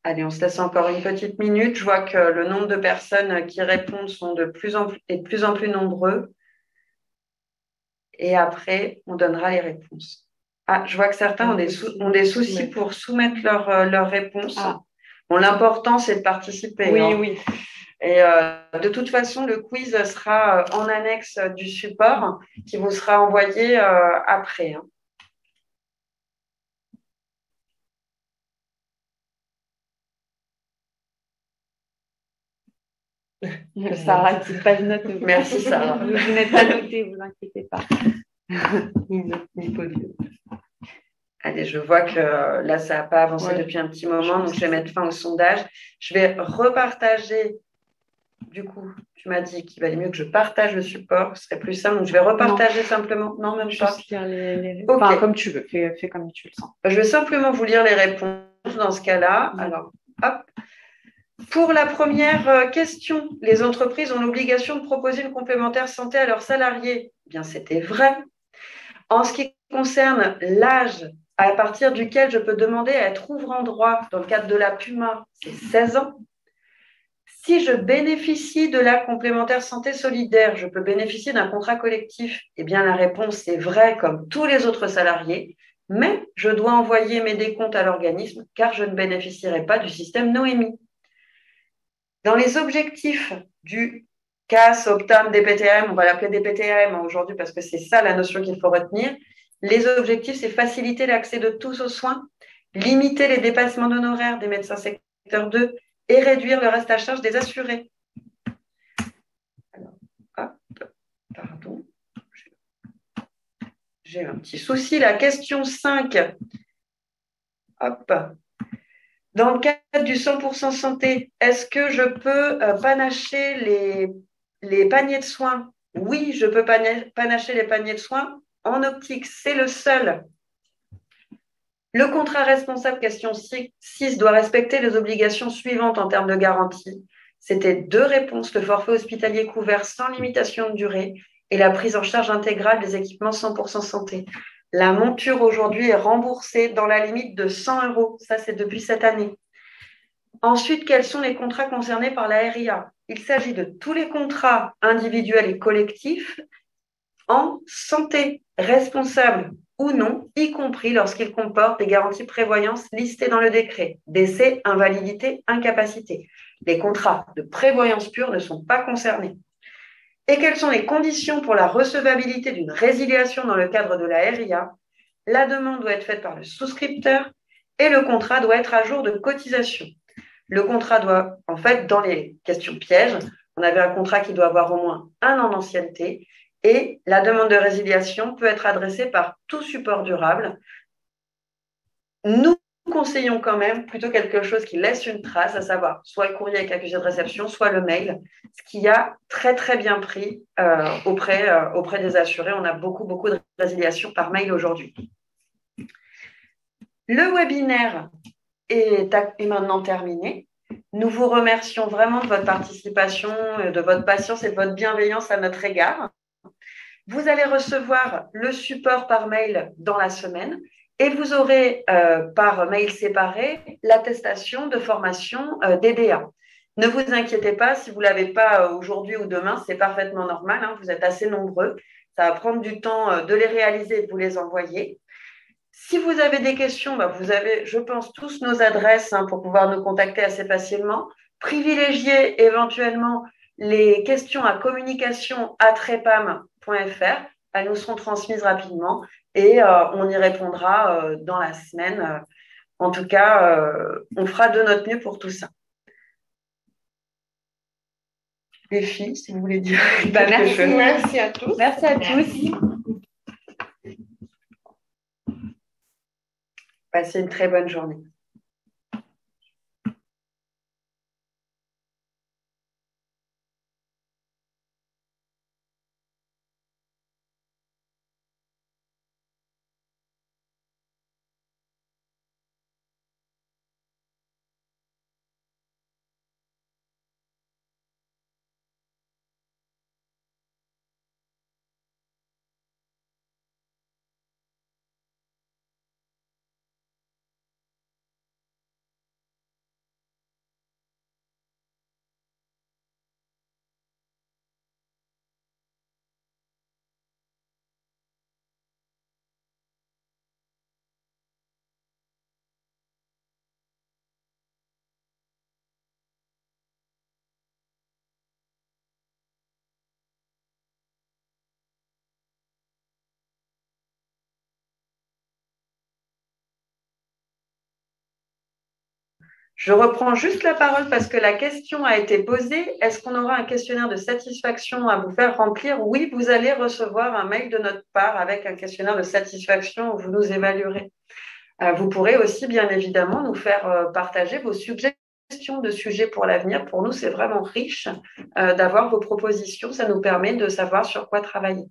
Allez, on se laisse encore une petite minute. Je vois que le nombre de personnes qui répondent sont de plus en plus nombreux. Et après, on donnera les réponses. Ah, je vois que certains ont des soucis pour soumettre leurs réponses. Ah. Bon, l'important, c'est de participer. Oui, oui. Et de toute façon, le quiz sera en annexe du support qui vous sera envoyé après. Hein. Sarah dit pas de note. Merci, Sarah. Vous n'êtes pas notée, vous inquiétez pas. Allez, je vois que là, ça n'a pas avancé depuis un petit moment, donc je vais mettre fin au sondage. Je vais repartager. Du coup, tu m'as dit qu'il valait mieux que je partage le support, ce serait plus simple. Donc, je vais repartager simplement. Non, même pas. Juste lire les... Okay. Enfin, comme tu veux, fais comme tu le sens. Je vais simplement vous lire les réponses dans ce cas-là. Alors, hop. Pour la première question, les entreprises ont l'obligation de proposer une complémentaire santé à leurs salariés. Eh bien, c'était vrai. En ce qui concerne l'âge à partir duquel je peux demander à être ouvrant droit dans le cadre de la PUMA, c'est 16 ans. Si je bénéficie de la complémentaire santé solidaire, je peux bénéficier d'un contrat collectif. Eh bien, la réponse est vraie comme tous les autres salariés, mais je dois envoyer mes décomptes à l'organisme car je ne bénéficierai pas du système Noémie. Dans les objectifs du CAS, Optam, DPTM, on va l'appeler DPTM aujourd'hui parce que c'est ça la notion qu'il faut retenir. Les objectifs, c'est faciliter l'accès de tous aux soins, limiter les dépassements d'honoraires des médecins secteur 2 et réduire le reste à charge des assurés. Alors, hop, pardon. J'ai un petit souci. La question 5. Hop. Dans le cadre du 100% santé, est-ce que je peux panacher les paniers de soins? Oui, je peux panacher les paniers de soins en optique. C'est le seul. Le contrat responsable, question 6, doit respecter les obligations suivantes en termes de garantie. C'était 2 réponses, le forfait hospitalier couvert sans limitation de durée et la prise en charge intégrale des équipements 100% santé. La monture aujourd'hui est remboursée dans la limite de 100 €. Ça, c'est depuis cette année. Ensuite, quels sont les contrats concernés par la RIA? Il s'agit de tous les contrats individuels et collectifs en santé, responsables ou non, y compris lorsqu'ils comportent des garanties prévoyance listées dans le décret, décès, invalidité, incapacité. Les contrats de prévoyance pure ne sont pas concernés. Et quelles sont les conditions pour la recevabilité d'une résiliation dans le cadre de la RIA? La demande doit être faite par le souscripteur et le contrat doit être à jour de cotisation. Le contrat doit, en fait, dans les questions pièges, on avait un contrat qui doit avoir au moins 1 an d'ancienneté et la demande de résiliation peut être adressée par tout support durable. Nous conseillons quand même plutôt quelque chose qui laisse une trace, à savoir soit le courrier avec accusé de réception, soit le mail, ce qui a très très bien pris auprès des assurés. On a beaucoup de résiliations par mail aujourd'hui. Le webinaire est maintenant terminé. Nous vous remercions vraiment de votre participation, de votre patience et de votre bienveillance à notre égard. Vous allez recevoir le support par mail dans la semaine et vous aurez par mail séparé l'attestation de formation DDA. Ne vous inquiétez pas, si vous ne l'avez pas aujourd'hui ou demain, c'est parfaitement normal, hein, vous êtes assez nombreux. Ça va prendre du temps de les réaliser et de vous les envoyer. Si vous avez des questions, vous avez, je pense, tous nos adresses pour pouvoir nous contacter assez facilement. Privilégiez éventuellement les questions à communication@repam.fr. Elles nous seront transmises rapidement et on y répondra dans la semaine. En tout cas, on fera de notre mieux pour tout ça. Les filles, si vous voulez dire quelque chose. Merci à tous. Merci à tous. Passez une très bonne journée. Je reprends juste la parole parce que la question a été posée. Est-ce qu'on aura un questionnaire de satisfaction à vous faire remplir? Oui, vous allez recevoir un mail de notre part avec un questionnaire de satisfaction où vous nous évaluerez. Vous pourrez aussi, bien évidemment, nous faire partager vos suggestions de sujets pour l'avenir. Pour nous, c'est vraiment riche d'avoir vos propositions. Ça nous permet de savoir sur quoi travailler.